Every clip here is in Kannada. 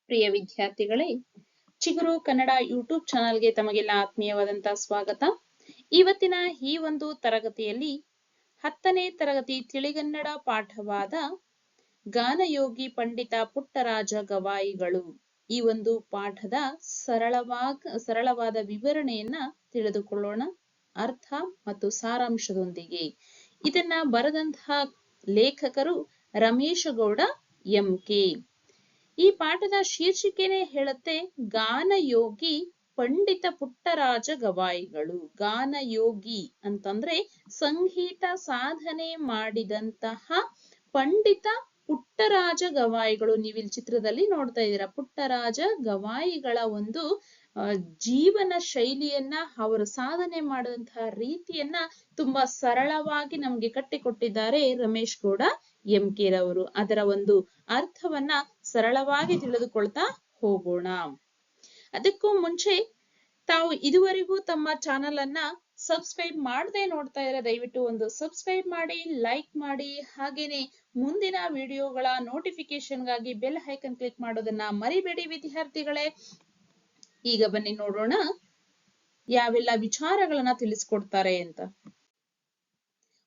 ಪ್ರಿಯ ವಿದ್ಯಾರ್ಥಿಗಳೇ, ಚಿಗುರು ಕನ್ನಡ ಯೂಟ್ಯೂಬ್ ಚಾನಲ್ಗೆ ತಮಗೆಲ್ಲ ಆತ್ಮೀಯವಾದಂತಹ ಸ್ವಾಗತ. ಇವತ್ತಿನ ಈ ಒಂದು ತರಗತಿಯಲ್ಲಿ 10ನೇ ತರಗತಿ ತಿಳಿಗನ್ನಡ ಪಾಠವಾದ ಗಾನಯೋಗಿ ಪಂಡಿತ ಪುಟ್ಟರಾಜ ಗವಾಯಿಗಳು ಈ ಒಂದು ಪಾಠದ ಸರಳವಾದ ವಿವರಣೆಯನ್ನ ತಿಳಿದುಕೊಳ್ಳೋಣ, ಅರ್ಥ ಮತ್ತು ಸಾರಾಂಶದೊಂದಿಗೆ. ಇದನ್ನ ಬರೆದಂತಹ ಲೇಖಕರು ರಮೇಶ ಗೌಡ ಎಂಕೆ. ಈ ಪಾಠದ ಶೀರ್ಷಿಕೆನೇ ಹೇಳುತ್ತೆ ಗಾನಯೋಗಿ ಪಂಡಿತ ಪುಟ್ಟರಾಜ ಗವಾಯಿಗಳು. ಗಾನಯೋಗಿ ಅಂತಂದ್ರೆ ಸಂಗೀತ ಸಾಧನೆ ಮಾಡಿದಂತಹ ಪಂಡಿತ ಪುಟ್ಟರಾಜ ಗವಾಯಿಗಳು. ನೀವಿಲ್ಲಿ ಚಿತ್ರದಲ್ಲಿ ನೋಡ್ತಾ ಇದ್ದೀರಾ. ಪುಟ್ಟರಾಜ ಗವಾಯಿಗಳ ಒಂದು ಜೀವನ ಶೈಲಿಯನ್ನ, ಅವರು ಸಾಧನೆ ಮಾಡಿದಂತಹ ರೀತಿಯನ್ನ ತುಂಬಾ ಸರಳವಾಗಿ ನಮ್ಗೆ ಕಟ್ಟಿಕೊಟ್ಟಿದ್ದಾರೆ ರಮೇಶ್ ಗೌಡ ಎಂಕೆ ರವರು. ಅದರ ಒಂದು ಅರ್ಥವನ್ನ ಸರಳವಾಗಿ ತಿಳಿದುಕೊಳ್ತಾ ಹೋಗೋಣ. ಅದಕ್ಕೂ ಮುಂಚೆ ತಾವು ಇದುವರೆಗೂ ತಮ್ಮ ಚಾನೆಲ್ ಅನ್ನ ಸಬ್ಸ್ಕ್ರೈಬ್ ಮಾಡದೆ ನೋಡ್ತಾ ಇದ್ರೆ ದಯವಿಟ್ಟು ಒಂದು ಸಬ್ಸ್ಕ್ರೈಬ್ ಮಾಡಿ, ಲೈಕ್ ಮಾಡಿ, ಹಾಗೇನೆ ಮುಂದಿನ ವಿಡಿಯೋಗಳ ನೋಟಿಫಿಕೇಶನ್ಗಾಗಿ ಬೆಲ್ ಐಕನ್ ಕ್ಲಿಕ್ ಮಾಡೋದನ್ನ ಮರಿಬೇಡಿ ವಿದ್ಯಾರ್ಥಿಗಳೇ. ಈಗ ಬನ್ನಿ ನೋಡೋಣ ಯಾವೆಲ್ಲ ವಿಚಾರಗಳನ್ನ ತಿಳಿಸ್ಕೊಡ್ತಾರೆ ಅಂತ.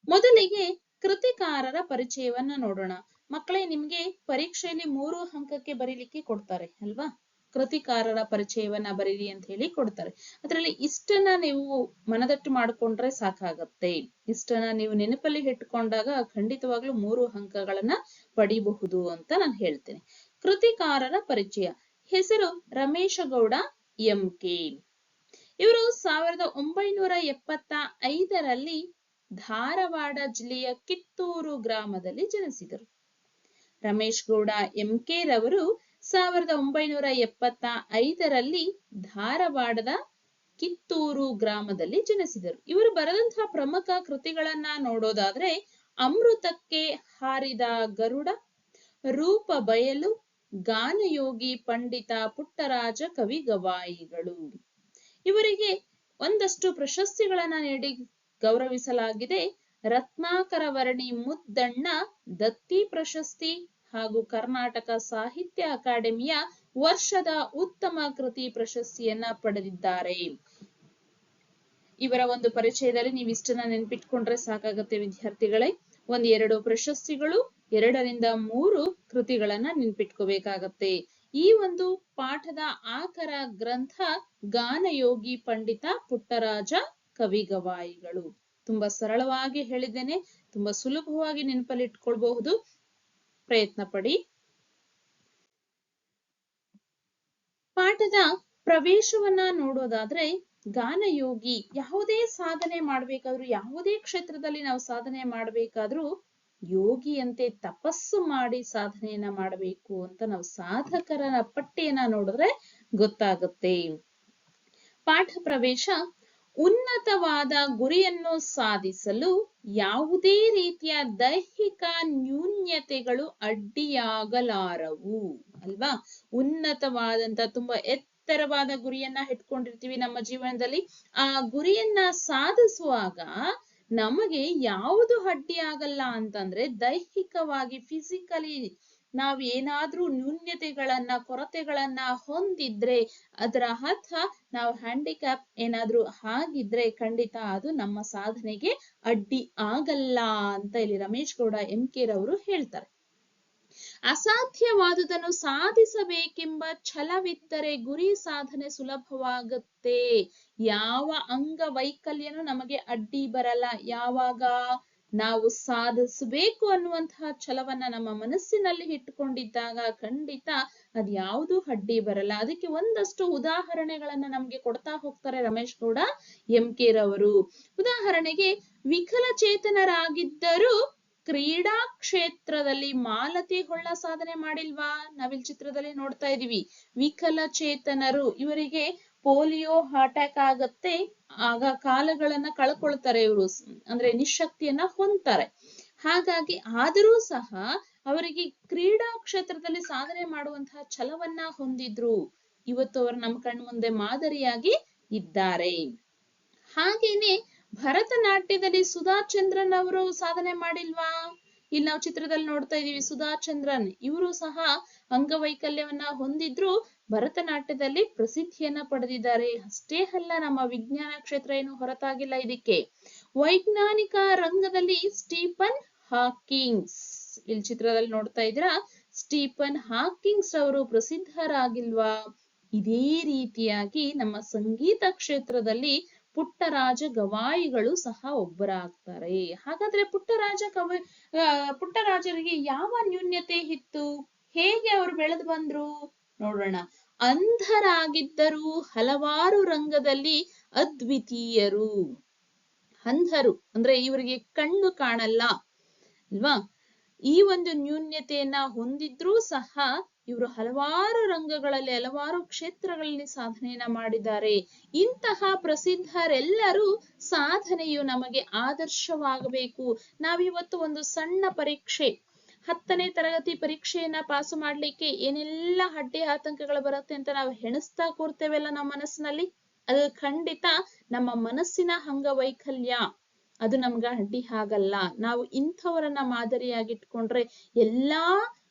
ಮೊದಲಿಗೆ ಕೃತಿಕಾರರ ಪರಿಚಯವನ್ನ ನೋಡೋಣ. ಮಕ್ಕಳೇ, ನಿಮ್ಗೆ ಪರೀಕ್ಷೆಯಲ್ಲಿ 3 ಅಂಕಕ್ಕೆ ಬರೀಲಿಕ್ಕೆ ಕೊಡ್ತಾರೆ ಅಲ್ವಾ? ಕೃತಿಕಾರರ ಪರಿಚಯವನ್ನ ಬರೀರಿ ಅಂತ ಹೇಳಿ ಕೊಡ್ತಾರೆ. ಅದರಲ್ಲಿ ಇಷ್ಟನ್ನ ನೀವು ಮನದಟ್ಟು ಮಾಡ್ಕೊಂಡ್ರೆ ಸಾಕಾಗತ್ತೆ. ಇಷ್ಟನ್ನ ನೀವು ನೆನಪಲ್ಲಿ ಇಟ್ಕೊಂಡಾಗ ಖಂಡಿತವಾಗ್ಲೂ 3 ಅಂಕಗಳನ್ನ ಪಡಿಬಹುದು ಅಂತ ನಾನು ಹೇಳ್ತೇನೆ. ಕೃತಿಕಾರರ ಪರಿಚಯ. ಹೆಸರು ರಮೇಶ ಗೌಡ ಎಂಕೆ. ಇವರು 1975ರಲ್ಲಿ ಧಾರವಾಡ ಜಿಲ್ಲೆಯ ಕಿತ್ತೂರು ಗ್ರಾಮದಲ್ಲಿ ಜನಿಸಿದರು. ರಮೇಶ್ ಗೌಡ ಎಂಕೆ ರವರು 1975ರಲ್ಲಿ ಧಾರವಾಡದ ಕಿತ್ತೂರು ಗ್ರಾಮದಲ್ಲಿ ಜನಿಸಿದರು. ಇವರು ಬರೆದಂತಹ ಪ್ರಮುಖ ಕೃತಿಗಳನ್ನ ನೋಡೋದಾದ್ರೆ ಅಮೃತಕ್ಕೆ ಹಾರಿದ ಗರುಡ, ರೂಪ ಬಯಲು, ಗಾನಯೋಗಿ ಪಂಡಿತ ಪುಟ್ಟರಾಜ ಕವಿ ಗವಾಯಿಗಳು. ಇವರಿಗೆ ಒಂದಷ್ಟು ಪ್ರಶಸ್ತಿಗಳನ್ನ ನೀಡಿ ಗೌರವಿಸಲಾಗಿದೆ. ರತ್ನಾಕರ ವರ್ಣಿ ಮುದ್ದಣ್ಣ ದತ್ತಿ ಪ್ರಶಸ್ತಿ ಹಾಗೂ ಕರ್ನಾಟಕ ಸಾಹಿತ್ಯ ಅಕಾಡೆಮಿಯ ವರ್ಷದ ಉತ್ತಮ ಕೃತಿ ಪ್ರಶಸ್ತಿಯನ್ನ ಪಡೆದಿದ್ದಾರೆ. ಇವರ ಒಂದು ಪರಿಚಯದಲ್ಲಿ ನೀವು ಇಷ್ಟನ್ನ ನೆನ್ಪಿಟ್ಕೊಂಡ್ರೆ ಸಾಕಾಗತ್ತೆ ವಿದ್ಯಾರ್ಥಿಗಳೇ. 1-2 ಪ್ರಶಸ್ತಿಗಳು, 2ರಿಂದ 3 ಕೃತಿಗಳನ್ನ ನೆನ್ಪಿಟ್ಕೋಬೇಕಾಗತ್ತೆ. ಈ ಒಂದು ಪಾಠದ ಆಕರ ಗ್ರಂಥ ಗಾನಯೋಗಿ ಪಂಡಿತ ಪುಟ್ಟರಾಜ ಕವಿ ಗವಾಯಿಗಳು. ತುಂಬಾ ಸರಳವಾಗಿ ಹೇಳಿದ್ದೇನೆ, ತುಂಬಾ ಸುಲಭವಾಗಿ ನೆನಪಲ್ಲಿ ಇಟ್ಕೊಳ್ಬಹುದು. ಪ್ರಯತ್ನ ಪಡಿ. ಪಾಠದ ಪ್ರವೇಶವನ್ನ ನೋಡೋದಾದ್ರೆ ಗಾನಯೋಗಿ ಯಾವುದೇ ಸಾಧನೆ ಮಾಡ್ಬೇಕಾದ್ರೂ, ಯಾವುದೇ ಕ್ಷೇತ್ರದಲ್ಲಿ ನಾವು ಸಾಧನೆ ಮಾಡ್ಬೇಕಾದ್ರೂ ಯೋಗಿಯಂತೆ ತಪಸ್ಸು ಮಾಡಿ ಸಾಧನೆಯನ್ನ ಮಾಡಬೇಕು ಅಂತ ನಾವು ಸಾಧಕರ ಪಟ್ಟಿಯನ್ನ ನೋಡಿದ್ರೆ ಗೊತ್ತಾಗುತ್ತೆ. ಪಾಠ ಪ್ರವೇಶ. ಉನ್ನತವಾದ ಗುರಿಯನ್ನು ಸಾಧಿಸಲು ಯಾವುದೇ ರೀತಿಯ ದೈಹಿಕ ನ್ಯೂನ್ಯತೆಗಳು ಅಡ್ಡಿಯಾಗಲಾರವು ಅಲ್ವಾ? ಉನ್ನತವಾದಂತ ತುಂಬಾ ಎತ್ತರವಾದ ಗುರಿಯನ್ನ ಇಟ್ಕೊಂಡಿರ್ತೀವಿ ನಮ್ಮ ಜೀವನದಲ್ಲಿ. ಆ ಗುರಿಯನ್ನ ಸಾಧಿಸುವಾಗ ನಮಗೆ ಯಾವುದು ಅಡ್ಡಿ ಆಗಲ್ಲ ಅಂತಂದ್ರೆ, ದೈಹಿಕವಾಗಿ ಫಿಸಿಕಲಿ ನಾವ್ ಏನಾದ್ರೂ ನ್ಯೂನ್ಯತೆಗಳನ್ನ, ಕೊರತೆಗಳನ್ನ ಹೊಂದಿದ್ರೆ, ಅದರ ಅರ್ಥ ನಾವು ಹ್ಯಾಂಡಿಕ್ಯಾಪ್ ಏನಾದ್ರೂ ಆಗಿದ್ರೆ ಖಂಡಿತ ಅದು ನಮ್ಮ ಸಾಧನೆಗೆ ಅಡ್ಡಿ ಆಗಲ್ಲ ಅಂತ ಇಲ್ಲಿ ರಮೇಶ್ ಗೌಡ ಎಂಕೆ ರವರು ಹೇಳ್ತಾರೆ. ಅಸಾಧ್ಯವಾದುದನ್ನು ಸಾಧಿಸಬೇಕೆಂಬ ಛಲವಿದ್ದರೆ ಗುರಿ ಸಾಧನೆ ಸುಲಭವಾಗುತ್ತೆ. ಯಾವ ಅಂಗವೈಕಲ್ಯನೂ ನಮಗೆ ಅಡ್ಡಿ ಬರಲ್ಲ. ಯಾವಾಗ ನಾವು ಸಾಧಿಸಬೇಕು ಅನ್ನುವಂತಹ ಛಲವನ್ನ ನಮ್ಮ ಮನಸ್ಸಿನಲ್ಲಿ ಇಟ್ಟುಕೊಂಡಿದ್ದಾಗ ಖಂಡಿತ ಅದ್ಯಾವುದು ಅಡ್ಡಿ ಬರಲ್ಲ. ಅದಕ್ಕೆ ಒಂದಷ್ಟು ಉದಾಹರಣೆಗಳನ್ನ ನಮ್ಗೆ ಕೊಡ್ತಾ ಹೋಗ್ತಾರೆ ರಮೇಶ್ ಗೌಡ ಎಂಕೆ ರವರು. ಉದಾಹರಣೆಗೆ, ವಿಕಲಚೇತನರಾಗಿದ್ದರೂ ಕ್ರೀಡಾ ಕ್ಷೇತ್ರದಲ್ಲಿ ಮಾಲತಿ ಹೊಳ್ಳ ಸಾಧನೆ ಮಾಡಿಲ್ವಾ? ನಾವಿಲ್ಲಿ ಚಿತ್ರದಲ್ಲಿ ನೋಡ್ತಾ ಇದೀವಿ. ವಿಕಲಚೇತನರು, ಇವರಿಗೆ ಪೋಲಿಯೋ ಅಟ್ಯಾಕ್ ಆಗತ್ತೆ, ಆಗ ಕಾಲುಗಳನ್ನ ಕಳ್ಕೊಳ್ತಾರೆ ಇವರು, ಅಂದ್ರೆ ನಿಶಕ್ತಿಯನ್ನ ಹೊಂದ್ತಾರೆ. ಹಾಗಾಗಿ ಆದರೂ ಸಹ ಅವರಿಗೆ ಕ್ರೀಡಾ ಕ್ಷೇತ್ರದಲ್ಲಿ ಸಾಧನೆ ಮಾಡುವಂತಹ ಛಲವನ್ನ ಹೊಂದಿದ್ರು. ಇವತ್ತು ಅವರು ನಮ್ಮ ಕಣ್ಮುಂದೆ ಮಾದರಿಯಾಗಿ ಇದ್ದಾರೆ. ಹಾಗೇನೆ ಭರತನಾಟ್ಯದಲ್ಲಿ ಸುಧಾ ಚಂದ್ರನ್ ಅವರು ಸಾಧನೆ ಮಾಡಿಲ್ವಾ? ಇಲ್ಲಿ ನಾವು ಚಿತ್ರದಲ್ಲಿ ನೋಡ್ತಾ ಇದೀವಿ ಸುಧಾ ಚಂದ್ರನ್, ಇವರು ಸಹ ಅಂಗವೈಕಲ್ಯವನ್ನ ಹೊಂದಿದ್ರು ಭರತನಾಟ್ಯದಲ್ಲಿ ಪ್ರಸಿದ್ಧಿಯನ್ನ ಪಡೆದಿದ್ದಾರೆ. ಅಷ್ಟೇ ಅಲ್ಲ, ನಮ್ಮ ವಿಜ್ಞಾನ ಕ್ಷೇತ್ರ ಏನು ಹೊರತಾಗಿಲ್ಲ ಇದಕ್ಕೆ. ವೈಜ್ಞಾನಿಕ ರಂಗದಲ್ಲಿ ಸ್ಟೀಫನ್ ಹಾಕಿಂಗ್ಸ್, ಇಲ್ಲಿ ಚಿತ್ರದಲ್ಲಿ ನೋಡ್ತಾ ಇದ್ದೀರಾ, ಸ್ಟೀಫನ್ ಹಾಕಿಂಗ್ಸ್ ಅವರು ಪ್ರಸಿದ್ಧರಾಗಿಲ್ವಾ? ಇದೇ ರೀತಿಯಾಗಿ ನಮ್ಮ ಸಂಗೀತ ಕ್ಷೇತ್ರದಲ್ಲಿ ಪುಟ್ಟರಾಜ ಗವಾಯಿಗಳು ಸಹ ಒಬ್ಬರಾಗ್ತಾರೆ. ಹಾಗಾದ್ರೆ ಪುಟ್ಟರಾಜರಿಗೆ ಯಾವ ನ್ಯೂನ್ಯತೆ ಇತ್ತು? ಹೇಗೆ ಅವರು ಬೆಳೆದು ಬಂದ್ರು ನೋಡೋಣ. ಅಂಧರಾಗಿದ್ದರೂ ಹಲವಾರು ರಂಗದಲ್ಲಿ ಅದ್ವಿತೀಯರು. ಅಂಧರು ಅಂದ್ರೆ ಇವರಿಗೆ ಕಣ್ಣು ಕಾಣಲ್ಲ ಅಲ್ವಾ? ಈ ಒಂದು ನ್ಯೂನ್ಯತೆಯನ್ನ ಹೊಂದಿದ್ರೂ ಸಹ ಇವರು ಹಲವಾರು ರಂಗಗಳಲ್ಲಿ, ಹಲವಾರು ಕ್ಷೇತ್ರಗಳಲ್ಲಿ ಸಾಧನೆಯನ್ನ ಮಾಡಿದ್ದಾರೆ. ಇಂತಹ ಪ್ರಸಿದ್ಧರೆಲ್ಲರೂ ಸಾಧನೆಯು ನಮಗೆ ಆದರ್ಶವಾಗಬೇಕು. ನಾವಿವತ್ತು ಒಂದು ಸಣ್ಣ ಪರೀಕ್ಷೆ, 10ನೇ ತರಗತಿ ಪರೀಕ್ಷೆಯನ್ನ ಪಾಸು ಮಾಡ್ಲಿಕ್ಕೆ ಏನೆಲ್ಲ ಅಡ್ಡಿ ಆತಂಕಗಳು ಬರುತ್ತೆ ಅಂತ ನಾವು ಹೆಣಿಸ್ತಾ ಕೂರ್ತೇವೆಲ್ಲ ನಮ್ಮ ಮನಸ್ಸಿನಲ್ಲಿ. ಅದು ಖಂಡಿತ ನಮ್ಮ ಮನಸ್ಸಿನ ಅಂಗವೈಕಲ್ಯ, ಅದು ನಮ್ಗ ಅಡ್ಡಿ ಆಗಲ್ಲ. ನಾವು ಇಂಥವರನ್ನ ಮಾದರಿಯಾಗಿಟ್ಕೊಂಡ್ರೆ ಎಲ್ಲಾ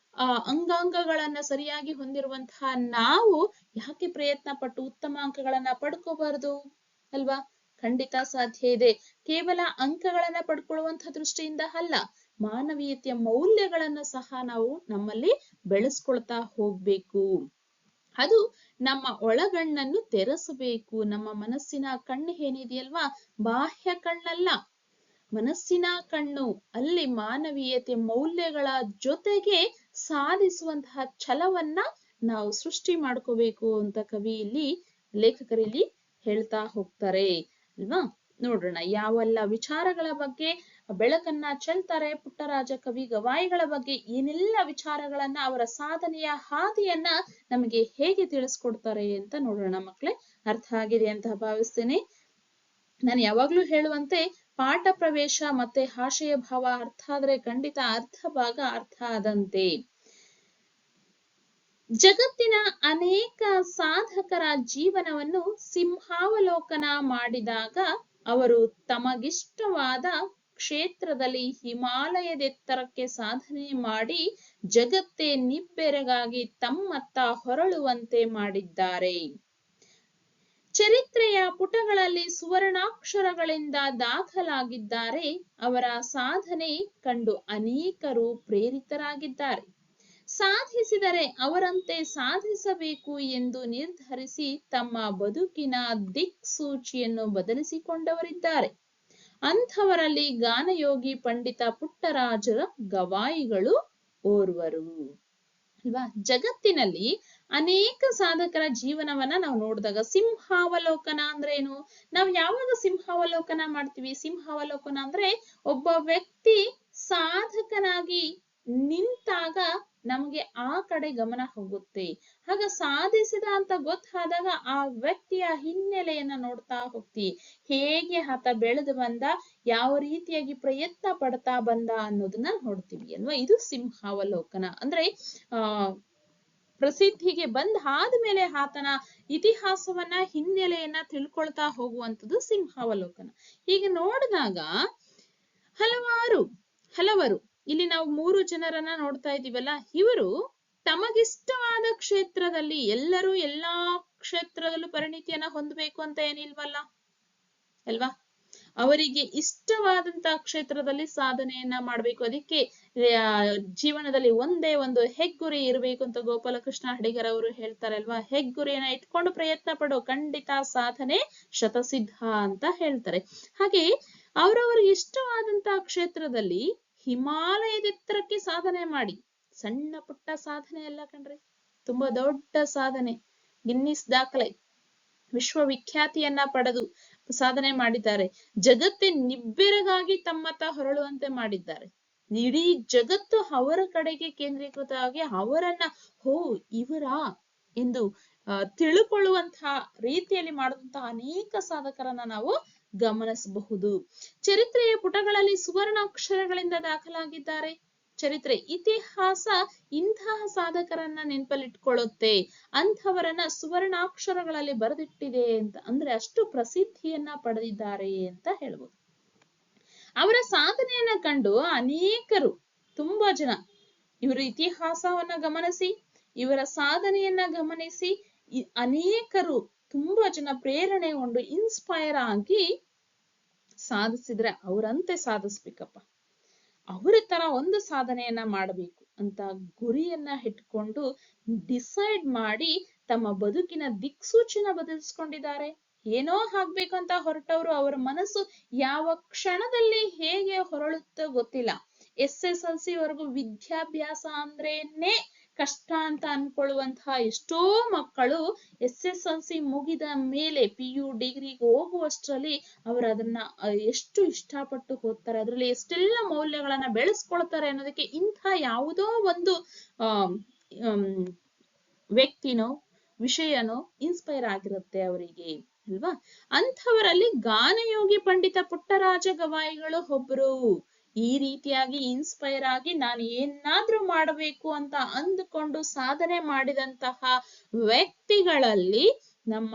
ಅಂಗಾಂಗಗಳನ್ನ ಸರಿಯಾಗಿ ಹೊಂದಿರುವಂತಹ ನಾವು ಯಾಕೆ ಪ್ರಯತ್ನ ಪಟ್ಟು ಉತ್ತಮ ಅಂಕಗಳನ್ನ ಪಡ್ಕೋಬಾರ್ದು ಅಲ್ವಾ? ಖಂಡಿತ ಸಾಧ್ಯ ಇದೆ. ಕೇವಲ ಅಂಕಗಳನ್ನ ಪಡ್ಕೊಳ್ಳುವಂತಹ ದೃಷ್ಟಿಯಿಂದ ಅಲ್ಲ, ಮಾನವೀಯತೆಯ ಮೌಲ್ಯಗಳನ್ನ ಸಹ ನಾವು ನಮ್ಮಲ್ಲಿ ಬೆಳೆಸ್ಕೊಳ್ತಾ ಹೋಗ್ಬೇಕು. ಅದು ನಮ್ಮ ಒಳಗಣ್ಣನ್ನು ತೆರೆಸಬೇಕು. ನಮ್ಮ ಮನಸ್ಸಿನ ಕಣ್ಣು ಏನಿದೆಯಲ್ವಾ, ಬಾಹ್ಯ ಕಣ್ಣಲ್ಲ, ಮನಸ್ಸಿನ ಕಣ್ಣು. ಅಲ್ಲಿ ಮಾನವೀಯತೆ ಮೌಲ್ಯಗಳ ಜೊತೆಗೆ ಸಾಧಿಸುವಂತಹ ಛಲವನ್ನ ನಾವು ಸೃಷ್ಟಿ ಮಾಡ್ಕೋಬೇಕು ಅಂತ ಕವಿ ಇಲ್ಲಿ, ಲೇಖಕರಲ್ಲಿ ಹೇಳ್ತಾ ಹೋಗ್ತಾರೆ ಅಲ್ವಾ? ನೋಡೋಣ ಯಾವೆಲ್ಲ ವಿಚಾರಗಳ ಬಗ್ಗೆ ಬೆಳಕನ್ನ ಚೆಲ್ತಾರೆ ಪುಟ್ಟರಾಜ ಕವಿ ಗವಾಯಿಗಳ ಬಗ್ಗೆ, ಏನೆಲ್ಲ ವಿಚಾರಗಳನ್ನ, ಅವರ ಸಾಧನೆಯ ಹಾದಿಯನ್ನ ನಮಗೆ ಹೇಗೆ ತಿಳಿಸ್ಕೊಡ್ತಾರೆ ಅಂತ ನೋಡೋಣ ಮಕ್ಕಳೇ. ಅರ್ಥ ಆಗಿದೆ ಅಂತ ಭಾವಿಸ್ತೇನೆ. ನಾನು ಯಾವಾಗ್ಲೂ ಹೇಳುವಂತೆ ಪಾಠ ಪ್ರವೇಶ ಮತ್ತೆ ಆಶಯ ಭಾವ ಅರ್ಥ ಆದ್ರೆ ಖಂಡಿತ ಅರ್ಧ ಭಾಗ ಅರ್ಥ ಆದಂತೆ. ಜಗತ್ತಿನ ಅನೇಕ ಸಾಧಕರ ಜೀವನವನ್ನು ಸಿಂಹಾವಲೋಕನ ಮಾಡಿದಾಗ ಅವರು ತಮಗಿಷ್ಟವಾದ ಕ್ಷೇತ್ರದಲ್ಲಿ ಹಿಮಾಲಯದೆತ್ತರಕ್ಕೆ ಸಾಧನೆ ಮಾಡಿ ಜಗತ್ತೇ ನಿಬ್ಬೆರಗಾಗಿ ತಮ್ಮತ್ತ ಹೊರಳುವಂತೆ ಮಾಡಿದ್ದಾರೆ. ಚರಿತ್ರೆಯ ಪುಟಗಳಲ್ಲಿ ಸುವರ್ಣಾಕ್ಷರಗಳಿಂದ ದಾಖಲಾಗಿದ್ದಾರೆ. ಅವರ ಸಾಧನೆ ಕಂಡು ಅನೇಕರು ಪ್ರೇರಿತರಾಗಿದ್ದಾರೆ. ಸಾಧಿಸಿದರೆ ಅವರಂತೆ ಸಾಧಿಸಬೇಕು ಎಂದು ನಿರ್ಧರಿಸಿ ತಮ್ಮ ಬದುಕಿನ ದಿಕ್ಸೂಚಿಯನ್ನು ಬದಲಿಸಿಕೊಂಡವರಿದ್ದಾರೆ. ಅಂಥವರಲ್ಲಿ ಗಾನಯೋಗಿ ಪಂಡಿತ ಪುಟ್ಟರಾಜರ ಗವಾಯಿಗಳು ಓರ್ವರು ಅಲ್ವಾ? ಜಗತ್ತಿನಲ್ಲಿ ಅನೇಕ ಸಾಧಕರ ಜೀವನವನ್ನ ನಾವು ನೋಡಿದಾಗ ಸಿಂಹಾವಲೋಕನ ಅಂದ್ರೆ ಏನು? ನಾವು ಯಾವಾಗ ಸಿಂಹಾವಲೋಕನ ಮಾಡ್ತೀವಿ? ಸಿಂಹಾವಲೋಕನ ಅಂದ್ರೆ ಒಬ್ಬ ವ್ಯಕ್ತಿ ಸಾಧಕನಾಗಿ ನಿಂತಾಗ ನಮ್ಗೆ ಆ ಕಡೆ ಗಮನ ಹೋಗುತ್ತೆ. ಆಗ ಸಾಧಿಸಿದ ಅಂತ ಗೊತ್ತಾದಾಗ ಆ ವ್ಯಕ್ತಿಯ ಹಿನ್ನೆಲೆಯನ್ನ ನೋಡ್ತಾ ಹೋಗ್ತೀವಿ. ಹೇಗೆ ಆತ ಬೆಳೆದು ಬಂದ, ಯಾವ ರೀತಿಯಾಗಿ ಪ್ರಯತ್ನ ಪಡ್ತಾ ಬಂದ ಅನ್ನೋದನ್ನ ನೋಡ್ತೀವಿ ಅಲ್ವಾ? ಇದು ಸಿಂಹಾವಲೋಕನ ಅಂದ್ರೆ ಪ್ರಸಿದ್ಧಿಗೆ ಬಂದ ಆದ್ಮೇಲೆ ಆತನ ಇತಿಹಾಸವನ್ನ, ಹಿನ್ನೆಲೆಯನ್ನ ತಿಳ್ಕೊಳ್ತಾ ಹೋಗುವಂಥದ್ದು ಸಿಂಹಾವಲೋಕನ. ಈಗ ನೋಡಿದಾಗ ಹಲವರು ಇಲ್ಲಿ ನಾವು 3 ಜನರನ್ನ ನೋಡ್ತಾ ಇದೀವಲ್ಲ, ಇವರು ತಮಗಿಷ್ಟವಾದ ಕ್ಷೇತ್ರದಲ್ಲಿ, ಎಲ್ಲರೂ ಎಲ್ಲಾ ಕ್ಷೇತ್ರದಲ್ಲೂ ಪರಿಣಿತಿಯನ್ನ ಹೊಂದಬೇಕು ಅಂತ ಏನಿಲ್ವಲ್ಲ ಅಲ್ವಾ? ಅವರಿಗೆ ಇಷ್ಟವಾದಂತಹ ಕ್ಷೇತ್ರದಲ್ಲಿ ಸಾಧನೆಯನ್ನ ಮಾಡ್ಬೇಕು. ಅದಕ್ಕೆ ಜೀವನದಲ್ಲಿ ಒಂದೇ ಒಂದು ಹೆಗ್ಗುರಿ ಇರಬೇಕು ಅಂತ ಗೋಪಾಲಕೃಷ್ಣ ಅಡಿಗರ್ ಅವರು ಹೇಳ್ತಾರೆ ಅಲ್ವಾ? ಹೆಗ್ಗುರಿಯನ್ನ ಇಟ್ಕೊಂಡು ಪ್ರಯತ್ನ ಪಡು, ಖಂಡಿತ ಸಾಧನೆ ಶತಸಿದ್ಧ ಅಂತ ಹೇಳ್ತಾರೆ. ಹಾಗೆ ಅವರವರಿಗೆ ಇಷ್ಟವಾದಂತಹ ಕ್ಷೇತ್ರದಲ್ಲಿ ಹಿಮಾಲಯದೆತ್ತರಕ್ಕೆ ಸಾಧನೆ ಮಾಡಿ, ಸಣ್ಣ ಪುಟ್ಟ ಸಾಧನೆ ಅಲ್ಲ ಕಣ್ರಿ, ತುಂಬಾ ದೊಡ್ಡ ಸಾಧನೆ, ಗಿನ್ನಿಸ್ ದಾಖಲೆ, ವಿಶ್ವವಿಖ್ಯಾತಿಯನ್ನ ಪಡೆದು ಸಾಧನೆ ಮಾಡಿದ್ದಾರೆ. ಜಗತ್ತೇ ನಿಬ್ಬೆರಗಾಗಿ ತಮ್ಮತ್ತ ಹೊರಳುವಂತೆ ಮಾಡಿದ್ದಾರೆ. ಇಡೀ ಜಗತ್ತು ಅವರ ಕಡೆಗೆ ಕೇಂದ್ರೀಕೃತವಾಗಿ ಅವರನ್ನ ಇವರಾ ಎಂದು ತಿಳುಕೊಳ್ಳುವಂತಹ ರೀತಿಯಲ್ಲಿ ಮಾಡುವಂತಹ ಅನೇಕ ಸಾಧಕರನ್ನ ನಾವು ಗಮನಿಸಬಹುದು. ಚರಿತ್ರೆಯ ಪುಟಗಳಲ್ಲಿ ಸುವರ್ಣಾಕ್ಷರಗಳಿಂದ ದಾಖಲಾಗಿದ್ದಾರೆ. ಚರಿತ್ರೆ, ಇತಿಹಾಸ ಇಂತಹ ಸಾಧಕರನ್ನ ನೆನಪಲ್ಲಿಟ್ಕೊಳ್ಳುತ್ತೆ, ಅಂಥವರನ್ನ ಸುವರ್ಣಾಕ್ಷರಗಳಲ್ಲಿ ಬರೆದಿಟ್ಟಿದೆ ಅಂತ ಅಂದ್ರೆ ಅಷ್ಟು ಪ್ರಸಿದ್ಧಿಯನ್ನ ಪಡೆದಿದ್ದಾರೆ ಅಂತ ಹೇಳ್ಬೋದು. ಅವರ ಸಾಧನೆಯನ್ನ ಕಂಡು ಅನೇಕರು ತುಂಬಾ ಜನ ಇವರ ಇತಿಹಾಸವನ್ನ ಗಮನಿಸಿ, ಇವರ ಸಾಧನೆಯನ್ನ ಗಮನಿಸಿ ಅನೇಕರು ತುಂಬಾ ಜನ ಪ್ರೇರಣೆಗೊಂಡು ಇನ್ಸ್ಪೈರ್ ಆಗಿ ಸಾಧಿಸಿದ್ರೆ ಅವರಂತೆ ಸಾಧಿಸ್ಬೇಕಪ್ಪ, ಅವರ ತರ ಒಂದು ಸಾಧನೆಯನ್ನ ಮಾಡಬೇಕು ಅಂತ ಗುರಿಯನ್ನ ಇಟ್ಕೊಂಡು ಡಿಸೈಡ್ ಮಾಡಿ ತಮ್ಮ ಬದುಕಿನ ದಿಕ್ಸೂಚಿನ ಬದಲಿಸ್ಕೊಂಡಿದ್ದಾರೆ. ಏನೋ ಆಗ್ಬೇಕು ಅಂತ ಹೊರಟವರು ಅವರ ಮನಸ್ಸು ಯಾವ ಕ್ಷಣದಲ್ಲಿ ಹೇಗೆ ಹೊರಳುತ್ತೋ ಗೊತ್ತಿಲ್ಲ. SSLC ವರೆಗೂ ವಿದ್ಯಾಭ್ಯಾಸ ಅಂದ್ರೇನೆ ಕಷ್ಟ ಅಂತ ಅನ್ಕೊಳ್ಳುವಂತಹ ಎಷ್ಟೋ ಮಕ್ಕಳು SSLC ಮುಗಿದ ಮೇಲೆ PU ಡಿಗ್ರಿಗೆ ಹೋಗುವಷ್ಟರಲ್ಲಿ ಅವರು ಅದನ್ನ ಎಷ್ಟು ಇಷ್ಟಪಟ್ಟು ಓದ್ತಾರೆ, ಅದ್ರಲ್ಲಿ ಎಷ್ಟೆಲ್ಲ ಮೌಲ್ಯಗಳನ್ನ ಬೆಳೆಸ್ಕೊಳ್ತಾರೆ ಅನ್ನೋದಕ್ಕೆ ಇಂಥ ಯಾವುದೋ ಒಂದು ವ್ಯಕ್ತಿನೋ ವಿಷಯನೋ ಇನ್ಸ್ಪೈರ್ ಆಗಿರುತ್ತೆ ಅವರಿಗೆ ಅಲ್ವಾ. ಅಂಥವರಲ್ಲಿ ಗಾನಯೋಗಿ ಪಂಡಿತ ಪುಟ್ಟರಾಜ ಗವಾಯಿಗಳು ಒಬ್ರು. ಈ ರೀತಿಯಾಗಿ ಇನ್ಸ್ಪೈರ್ ಆಗಿ ನಾನು ಏನಾದ್ರೂ ಮಾಡಬೇಕು ಅಂತ ಅಂದುಕೊಂಡು ಸಾಧನೆ ಮಾಡಿದಂತಹ ವ್ಯಕ್ತಿಗಳಲ್ಲಿ ನಮ್ಮ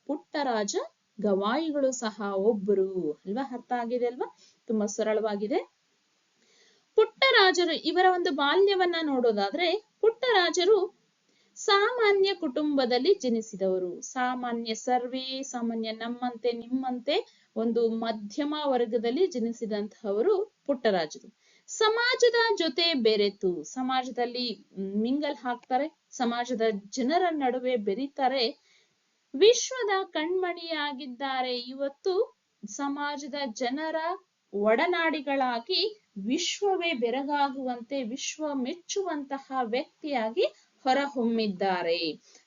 ಪುಟ್ಟರಾಜ ಗವಾಯಿಗಳು ಸಹ ಒಬ್ಬರು ಅಲ್ವಾ. ಅರ್ಥ ಆಗಿದೆ ಅಲ್ವಾ, ತುಂಬಾ ಸರಳವಾಗಿದೆ. ಪುಟ್ಟರಾಜರು ಇವರ ಒಂದು ಬಾಲ್ಯವನ್ನ ನೋಡೋದಾದ್ರೆ, ಪುಟ್ಟರಾಜರು ಸಾಮಾನ್ಯ ಕುಟುಂಬದಲ್ಲಿ ಜನಿಸಿದವರು. ಸಾಮಾನ್ಯ ನಮ್ಮಂತೆ ನಿಮ್ಮಂತೆ ಒಂದು ಮಧ್ಯಮ ವರ್ಗದಲ್ಲಿ ಜನಿಸಿದಂತಹವರು ಪುಟ್ಟರಾಜರು. ಸಮಾಜದ ಜೊತೆ ಬೆರೆತು ಸಮಾಜದಲ್ಲಿ ಮಿಂಗಲ್ ಹಾಕ್ತಾರೆ, ಸಮಾಜದ ಜನರ ನಡುವೆ ಬೆರೀತಾರೆ, ವಿಶ್ವದ ಕಣ್ಮಣಿಯಾಗಿದ್ದಾರೆ. ಇವತ್ತು ಸಮಾಜದ ಜನರ ಒಡನಾಡಿಗಳಾಗಿ ವಿಶ್ವವೇ ಬೆರಗಾಗುವಂತೆ ವಿಶ್ವ ಮೆಚ್ಚುವಂತಹ ವ್ಯಕ್ತಿಯಾಗಿ ಹೊರಹೊಮ್ಮಿದ್ದಾರೆ.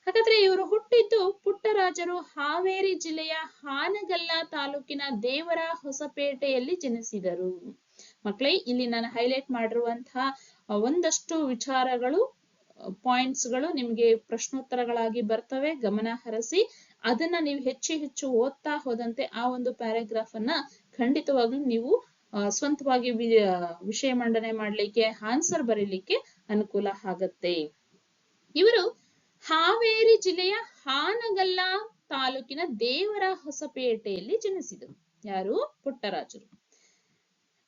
ಹಾಗಾದ್ರೆ ಇವರು ಹುಟ್ಟಿದ್ದು ಪುಟ್ಟರಾಜರು ಹಾವೇರಿ ಜಿಲ್ಲೆಯ ಹಾನಗಲ್ಲ ತಾಲೂಕಿನ ದೇವರ ಹೊಸಪೇಟೆಯಲ್ಲಿ ಜನಿಸಿದರು. ಮಕ್ಕಳೇ, ಇಲ್ಲಿ ನಾನು ಹೈಲೈಟ್ ಮಾಡಿರುವಂತಹ ಒಂದಷ್ಟು ವಿಚಾರಗಳು ಪಾಯಿಂಟ್ಸ್ಗಳು ನಿಮ್ಗೆ ಪ್ರಶ್ನೋತ್ತರಗಳಾಗಿ ಬರ್ತವೆ, ಗಮನ ಹರಿಸಿ ಅದನ್ನ ನೀವು ಹೆಚ್ಚು ಓದ್ತಾ ಹೋದಂತೆ ಆ ಒಂದು ಪ್ಯಾರಾಗ್ರಾಫ್ ಅನ್ನ ಖಂಡಿತವಾಗ್ಲೂ ನೀವು ಸ್ವಂತವಾಗಿ ವಿಷಯ ಮಂಡನೆ ಮಾಡ್ಲಿಕ್ಕೆ, ಆನ್ಸರ್ ಬರೀಲಿಕ್ಕೆ ಅನುಕೂಲ ಆಗತ್ತೆ. ಇವರು ಹಾವೇರಿ ಜಿಲ್ಲೆಯ ಹಾನಗಲ್ಲ ತಾಲೂಕಿನ ದೇವರ ಹೊಸಪೇಟೆಯಲ್ಲಿ ಜನಿಸಿದರು. ಯಾರು? ಪುಟ್ಟರಾಜರು.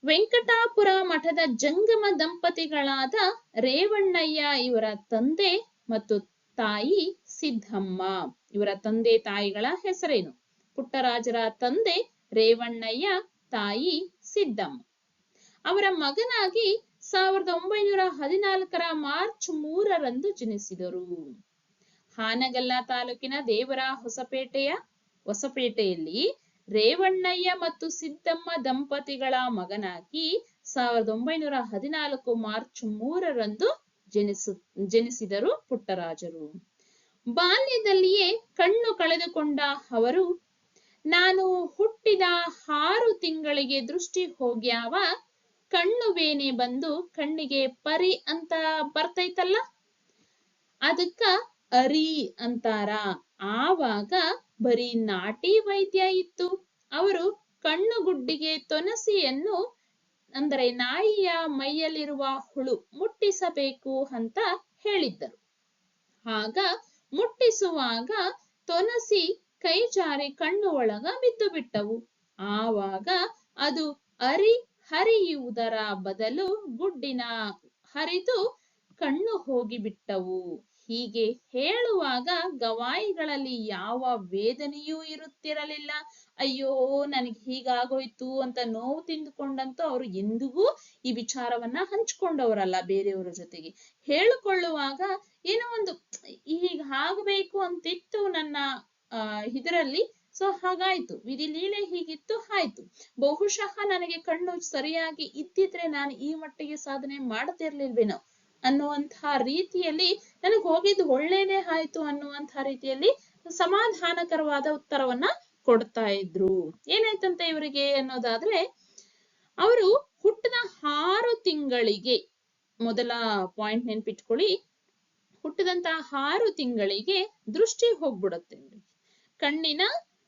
ವೆಂಕಟಾಪುರ ಮಠದ ಜಂಗಮ ದಂಪತಿಗಳಾದ ರೇವಣ್ಣಯ್ಯ ಇವರ ತಂದೆ ಮತ್ತು ತಾಯಿ ಸಿದ್ದಮ್ಮ. ಇವರ ತಂದೆ ತಾಯಿಗಳ ಹೆಸರೇನು? ಪುಟ್ಟರಾಜರ ತಂದೆ ರೇವಣ್ಣಯ್ಯ, ತಾಯಿ ಸಿದ್ದಮ್ಮ. ಅವರ ಮಗನಾಗಿ 1914 ಮಾರ್ಚ್ 3ರಂದು ಜನಿಸಿದರು. ಹಾನಗಲ್ಲ ತಾಲೂಕಿನ ದೇವರ ಹೊಸಪೇಟೆಯಲ್ಲಿ ರೇವಣ್ಣಯ್ಯ ಮತ್ತು ಸಿದ್ದಮ್ಮ ದಂಪತಿಗಳ ಮಗನಾಗಿ 1914 ಮಾರ್ಚ್ 3ರಂದು ಜನಿಸಿದರು ಪುಟ್ಟರಾಜರು. ಬಾಲ್ಯದಲ್ಲಿಯೇ ಕಣ್ಣು ಕಳೆದುಕೊಂಡ ಅವರು, ನಾನು ಹುಟ್ಟಿದ 6 ತಿಂಗಳಿಗೆ ದೃಷ್ಟಿ ಹೋಗ್ಯಾವ, ಕಣ್ಣು ಬೇನೆ ಬಂದು ಕಣ್ಣಿಗೆ ಪರಿ ಅಂತ ಬರ್ತೈತಲ್ಲ, ಅದಕ್ಕ ಅರಿ ಅಂತಾರ. ಆವಾಗ ಬರೀ ನಾಟಿ ವೈದ್ಯ ಇತ್ತು. ಅವರು ಕಣ್ಣುಗುಡ್ಡಿಗೆ ತೊನಸಿಯನ್ನು, ಅಂದರೆ ನಾಯಿಯ ಮೈಯಲ್ಲಿರುವ ಹುಳು ಮುಟ್ಟಿಸಬೇಕು ಅಂತ ಹೇಳಿದ್ದರು. ಆಗ ಮುಟ್ಟಿಸುವಾಗ ತೊನಸಿ ಕೈ ಜಾರಿ ಕಣ್ಣು ಒಳಗ ಬಿದ್ದು ಬಿಟ್ಟವು. ಆವಾಗ ಅದು ಹರಿಯುವುದರ ಬದಲು ಗುಡ್ಡಿನ ಹರಿದು ಕಣ್ಣು ಹೋಗಿಬಿಟ್ಟವು. ಹೀಗೆ ಹೇಳುವಾಗ ಗವಾಯಿಗಳಲ್ಲಿ ಯಾವ ವೇದನೆಯೂ ಇರುತ್ತಿರಲಿಲ್ಲ. ಅಯ್ಯೋ ನನಗೆ ಹೀಗಾಗೋಯ್ತು ಅಂತ ನೋವು ತಿಂದುಕೊಂಡಂತೂ ಅವರು ಎಂದಿಗೂ ಈ ವಿಚಾರವನ್ನ ಹಂಚ್ಕೊಂಡವರಲ್ಲ ಬೇರೆಯವರ ಜೊತೆಗೆ. ಹೇಳಿಕೊಳ್ಳುವಾಗ ಏನೋ ಒಂದು ಹೀಗಾಗಬೇಕು ಅಂತಿತ್ತು ನನ್ನ ಇದರಲ್ಲಿ, ಸೊ ಹಾಗಾಯ್ತು, ವಿಧಿ ಲೀಲೆ ಹೀಗಿತ್ತು, ಆಯ್ತು. ಬಹುಶಃ ನನಗೆ ಕಣ್ಣು ಸರಿಯಾಗಿ ಇದ್ದಿದ್ರೆ ನಾನು ಈ ಮಟ್ಟಿಗೆ ಸಾಧನೆ ಮಾಡ್ತಿರ್ಲಿಲ್ವೇನೋ ಅನ್ನುವಂತಹ ರೀತಿಯಲ್ಲಿ, ನನಗೆ ಹೋಗಿದ್ದು ಒಳ್ಳೇದೇ ಆಯ್ತು ಅನ್ನುವಂತಹ ರೀತಿಯಲ್ಲಿ ಸಮಾಧಾನಕರವಾದ ಉತ್ತರವನ್ನ ಕೊಡ್ತಾ ಇದ್ರು. ಏನಾಯ್ತಂತೆ ಇವರಿಗೆ ಅನ್ನೋದಾದ್ರೆ, ಅವರು ಹುಟ್ಟಿದ 6 ತಿಂಗಳಿಗೆ, ಮೊದಲ ಪಾಯಿಂಟ್ ನೆನ್ಪಿಟ್ಕೊಳ್ಳಿ, ಹುಟ್ಟಿದಂತಹ 6 ತಿಂಗಳಿಗೆ ದೃಷ್ಟಿ ಹೋಗ್ಬಿಡತ್ತೆ. ಕಣ್ಣಿನ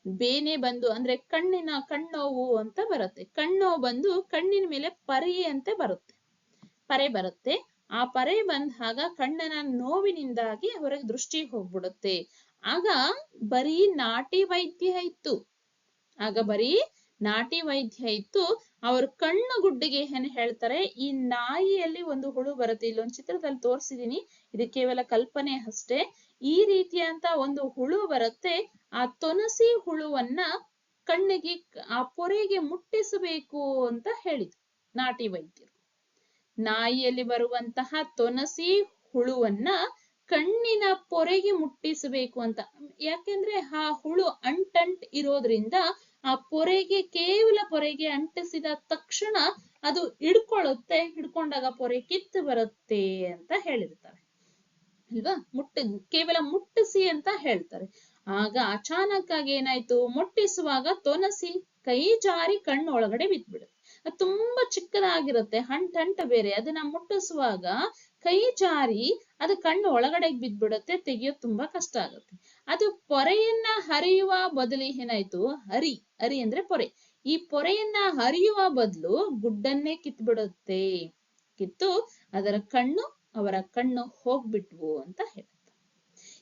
ಬೇನೆ ಬಂದು, ಅಂದ್ರೆ ಕಣ್ಣೋವು ಅಂತ ಬರುತ್ತೆ. ಕಣ್ಣೋವು ಬಂದು ಕಣ್ಣಿನ ಮೇಲೆ ಪರೆ ಬರುತ್ತೆ. ಆ ಪರೆ ಬಂದಾಗ ಕಣ್ಣಿನ ನೋವಿನಿಂದಾಗಿ ಅವರಿಗೆ ದೃಷ್ಟಿ ಹೋಗ್ಬಿಡುತ್ತೆ. ಆಗ ಬರೀ ನಾಟಿ ವೈದ್ಯ ಇತ್ತು. ನಾಟಿ ವೈದ್ಯ ಇತ್ತು. ಅವ್ರ ಕಣ್ಣು ಗುಡ್ಡಿಗೆ ಏನ್ ಹೇಳ್ತಾರೆ, ಈ ನಾಯಿಯಲ್ಲಿ ಒಂದು ಹುಳು ಬರುತ್ತೆ, ಇಲ್ಲೊಂದು ಚಿತ್ರದಲ್ಲಿ ತೋರಿಸಿದೀನಿ, ಇದು ಕೇವಲ ಕಲ್ಪನೆ ಅಷ್ಟೇ. ಈ ರೀತಿಯಂತ ಒಂದು ಹುಳು ಬರುತ್ತೆ, ಆ ತೊನಸಿ ಹುಳುವನ್ನ ಕಣ್ಣಿಗೆ ಆ ಪೊರೆಗೆ ಮುಟ್ಟಿಸಬೇಕು ಅಂತ ಹೇಳಿದ್ರು ನಾಟಿ ವೈದ್ಯರು. ನಾಯಿಯಲ್ಲಿ ಬರುವಂತಹ ತೊನಸಿ ಹುಳುವನ್ನ ಕಣ್ಣಿನ ಪೊರೆಗೆ ಮುಟ್ಟಿಸಬೇಕು ಅಂತ. ಯಾಕೆಂದ್ರೆ ಆ ಹುಳು ಅಂಟಂಟ್ ಇರೋದ್ರಿಂದ ಆ ಪೊರೆಗೆ, ಕೇವಲ ಪೊರೆಗೆ ಅಂಟಿಸಿದ ತಕ್ಷಣ ಅದು ಹಿಡ್ಕೊಳ್ಳುತ್ತೆ, ಹಿಡ್ಕೊಂಡಾಗ ಪೊರೆ ಕಿತ್ತು ಬರುತ್ತೆ ಅಂತ ಹೇಳಿರ್ತಾರೆ ಅಲ್ವಾ. ಕೇವಲ ಮುಟ್ಟಿಸಿ ಅಂತ ಹೇಳ್ತಾರೆ. ಆಗ ಅಚಾನಕ್ ಆಗಿ ಏನಾಯ್ತು, ಮುಟ್ಟಿಸುವಾಗ ತೊನಸಿ ಕೈ ಜಾರಿ ಕಣ್ಣು ಒಳಗಡೆ ಬಿದ್ಬಿಡುತ್ತೆ. ಅದು ತುಂಬಾ ಚಿಕ್ಕದಾಗಿರುತ್ತೆ, ಹಂಟ ಬೇರೆ, ಅದನ್ನ ಮುಟ್ಟಿಸುವಾಗ ಕೈ ಜಾರಿ ಅದು ಕಣ್ಣು ಒಳಗಡೆ ಬಿದ್ಬಿಡುತ್ತೆ, ತೆಗಿಯೋದು ತುಂಬಾ ಕಷ್ಟ ಆಗುತ್ತೆ. ಅದು ಪೊರೆಯನ್ನ ಹರಿಯುವ ಬದಲು ಏನಾಯ್ತು, ಹರಿ ಅಂದ್ರೆ ಪೊರೆ, ಈ ಪೊರೆಯನ್ನ ಹರಿಯುವ ಬದಲು ಗುಡ್ಡನ್ನೇ ಕಿತ್ಬಿಡುತ್ತೆ. ಕಿತ್ತು ಅವರ ಕಣ್ಣು ಹೋಗ್ಬಿಟ್ವು ಅಂತ ಹೇಳುತ್ತೆ.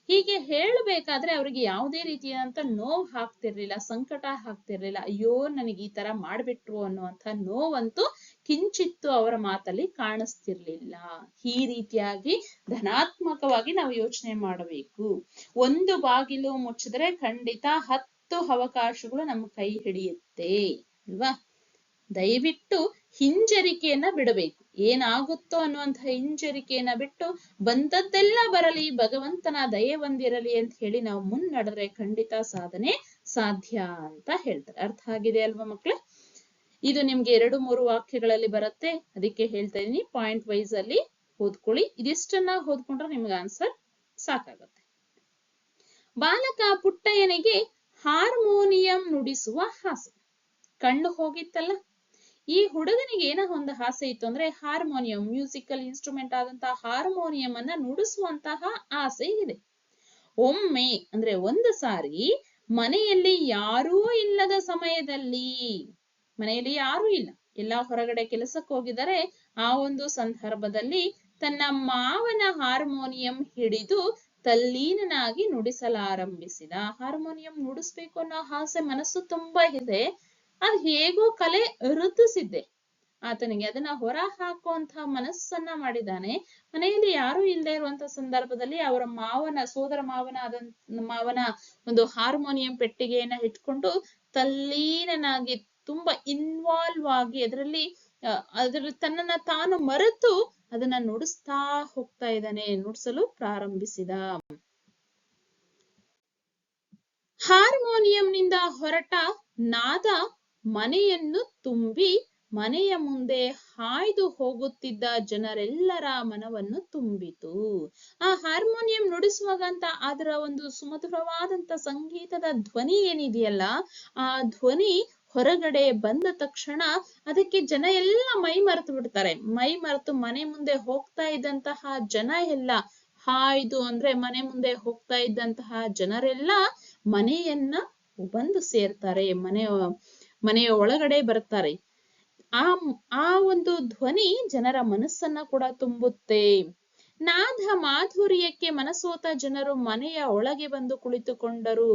ಹೀಗೆ ಹೇಳಬೇಕಾದ್ರೆ ಅವ್ರಿಗೆ ಯಾವುದೇ ರೀತಿಯಾದಂತ ನೋವು ಆಗ್ತಿರ್ಲಿಲ್ಲ, ಸಂಕಟ ಆಗ್ತಿರ್ಲಿಲ್ಲ. ಅಯ್ಯೋ ನನಗೆ ಈ ತರ ಮಾಡ್ಬಿಟ್ರು ಅನ್ನುವಂಥ ನೋವಂತೂ ಕಿಂಚಿತ್ತು ಅವರ ಮಾತಲ್ಲಿ ಕಾಣಿಸ್ತಿರ್ಲಿಲ್ಲ. ಈ ರೀತಿಯಾಗಿ ಧನಾತ್ಮಕವಾಗಿ ನಾವು ಯೋಚನೆ ಮಾಡಬೇಕು. ಒಂದು ಬಾಗಿಲು ಮುಚ್ಚಿದ್ರೆ ಖಂಡಿತ 10 ಅವಕಾಶಗಳು ನಮ್ಮ ಕೈ ಹಿಡಿಯುತ್ತೆ ಅಲ್ವಾ. ದಯವಿಟ್ಟು ಹಿಂಜರಿಕೆಯನ್ನ ಬಿಡಬೇಕು. ಏನಾಗುತ್ತೋ ಅನ್ನುವಂತಹ ಹಿಂಜರಿಕೆಯನ್ನ ಬಿಟ್ಟು ಬಂದದ್ದೆಲ್ಲ ಬರಲಿ, ಭಗವಂತನ ದಯೆ ಬಂದಿರಲಿ ಅಂತ ಹೇಳಿ ನಾವು ಮುನ್ನಡೆದ್ರೆ ಖಂಡಿತ ಸಾಧನೆ ಸಾಧ್ಯ ಅಂತ ಹೇಳ್ತಾರೆ. ಅರ್ಥ ಆಗಿದೆ ಅಲ್ವಾ ಮಕ್ಳೇ? ಇದು ನಿಮ್ಗೆ 2-3 ವಾಕ್ಯಗಳಲ್ಲಿ ಬರುತ್ತೆ, ಅದಕ್ಕೆ ಹೇಳ್ತಾ ಇದೀನಿ. ಪಾಯಿಂಟ್ ವೈಸ್ ಅಲ್ಲಿ ಓದ್ಕೊಳ್ಳಿ. ಇದಿಷ್ಟನ್ನ ಓದ್ಕೊಂಡ್ರೆ ನಿಮ್ಗೆ ಆನ್ಸರ್ ಸಾಕಾಗುತ್ತೆ. ಬಾಲಕ ಪುಟ್ಟಯ್ಯನಿಗೆ ಹಾರ್ಮೋನಿಯಂ ನುಡಿಸುವ ಆಸೆ. ಕಣ್ಣು ಹೋಗಿತ್ತಲ್ಲ, ಈ ಹುಡುಗನಿಗೆ ಏನೋ ಒಂದು ಆಸೆ ಇತ್ತು ಅಂದ್ರೆ ಹಾರ್ಮೋನಿಯಂ, ಮ್ಯೂಸಿಕಲ್ ಇನ್ಸ್ಟ್ರೂಮೆಂಟ್ ಆದಂತಹ ಹಾರ್ಮೋನಿಯಂ ಅನ್ನ ನುಡಿಸುವಂತಹ ಆಸೆ ಇದೆ. ಒಮ್ಮೆ ಅಂದ್ರೆ ಒಂದು ಸಾರಿ ಮನೆಯಲ್ಲಿ ಯಾರೂ ಇಲ್ಲದ ಸಮಯದಲ್ಲಿ, ಮನೆಯಲ್ಲಿ ಯಾರೂ ಇಲ್ಲ, ಎಲ್ಲಾ ಹೊರಗಡೆ ಕೆಲಸಕ್ಕೆ ಹೋಗಿದ್ದಾರೆ, ಆ ಒಂದು ಸಂದರ್ಭದಲ್ಲಿ ತನ್ನ ಮಾವನ ಹಾರ್ಮೋನಿಯಂ ಹಿಡಿದು ತಲ್ಲೀನನಾಗಿ ನುಡಿಸಲಾರಂಭಿಸಿದ. ಹಾರ್ಮೋನಿಯಂ ನುಡಿಸ್ಬೇಕು ಅನ್ನೋ ಆಸೆ ಮನಸ್ಸು ತುಂಬಾ ಇದೆ, ಅದು ಹೇಗೋ ಕಲೆ ವೃದ್ಧಿಸಿದ್ದೆ ಆತನಿಗೆ, ಅದನ್ನ ಹೊರ ಹಾಕುವಂತಹ ಮನಸ್ಸನ್ನ ಮಾಡಿದಾನೆ. ಮನೆಯಲ್ಲಿ ಯಾರು ಇಲ್ಲದೆ ಇರುವಂತಹ ಸಂದರ್ಭದಲ್ಲಿ ಅವರ ಸೋದರ ಮಾವನ ಒಂದು ಹಾರ್ಮೋನಿಯಂ ಪೆಟ್ಟಿಗೆಯನ್ನ ಇಟ್ಕೊಂಡು ತಲ್ಲೀನನಾಗಿ ತುಂಬಾ ಇನ್ವಾಲ್ವ್ ಆಗಿ ಅದರಲ್ಲಿ ತನ್ನನ್ನ ತಾನು ಮರೆತು ಅದನ್ನ ನುಡಿಸ್ತಾ ಹೋಗ್ತಾ ಇದ್ದಾನೆ, ನುಡಿಸಲು ಪ್ರಾರಂಭಿಸಿದ. ಹಾರ್ಮೋನಿಯಂನಿಂದ ಹೊರಟ ನಾದ ಮನೆಯನ್ನು ತುಂಬಿ ಮನೆಯ ಮುಂದೆ ಹಾಯ್ದು ಹೋಗುತ್ತಿದ್ದ ಜನರೆಲ್ಲರ ಮನವನ್ನು ತುಂಬಿತು. ಆ ಹಾರ್ಮೋನಿಯಂ ನುಡಿಸುವಾಗ ಅಂತ ಅದರ ಒಂದು ಸುಮಧುರವಾದಂತ ಸಂಗೀತದ ಧ್ವನಿ ಏನಿದೆಯಲ್ಲ, ಆ ಧ್ವನಿ ಹೊರಗಡೆ ಬಂದ ತಕ್ಷಣ ಅದಕ್ಕೆ ಜನ ಎಲ್ಲ ಮೈ ಮರೆತು ಬಿಡ್ತಾರೆ. ಮೈ ಮರೆತು ಮನೆ ಮುಂದೆ ಹೋಗ್ತಾ ಇದ್ದಂತಹ ಜನ ಎಲ್ಲ ಹಾಯ್ದು ಅಂದ್ರೆ ಮನೆ ಮುಂದೆ ಹೋಗ್ತಾ ಇದ್ದಂತಹ ಜನರೆಲ್ಲ ಮನೆಯನ್ನ ಬಂದು ಸೇರ್ತಾರೆ, ಮನೆಯ ಒಳಗಡೆ ಬರ್ತಾರೆ. ಆ ಒಂದು ಧ್ವನಿ ಜನರ ಮನಸ್ಸನ್ನ ಕೂಡ ತುಂಬುತ್ತೆ. ನಾದ ಮಾಧುರ್ಯಕ್ಕೆ ಮನಸೋತ ಜನರು ಮನೆಯ ಒಳಗೆ ಬಂದು ಕುಳಿತುಕೊಂಡರು.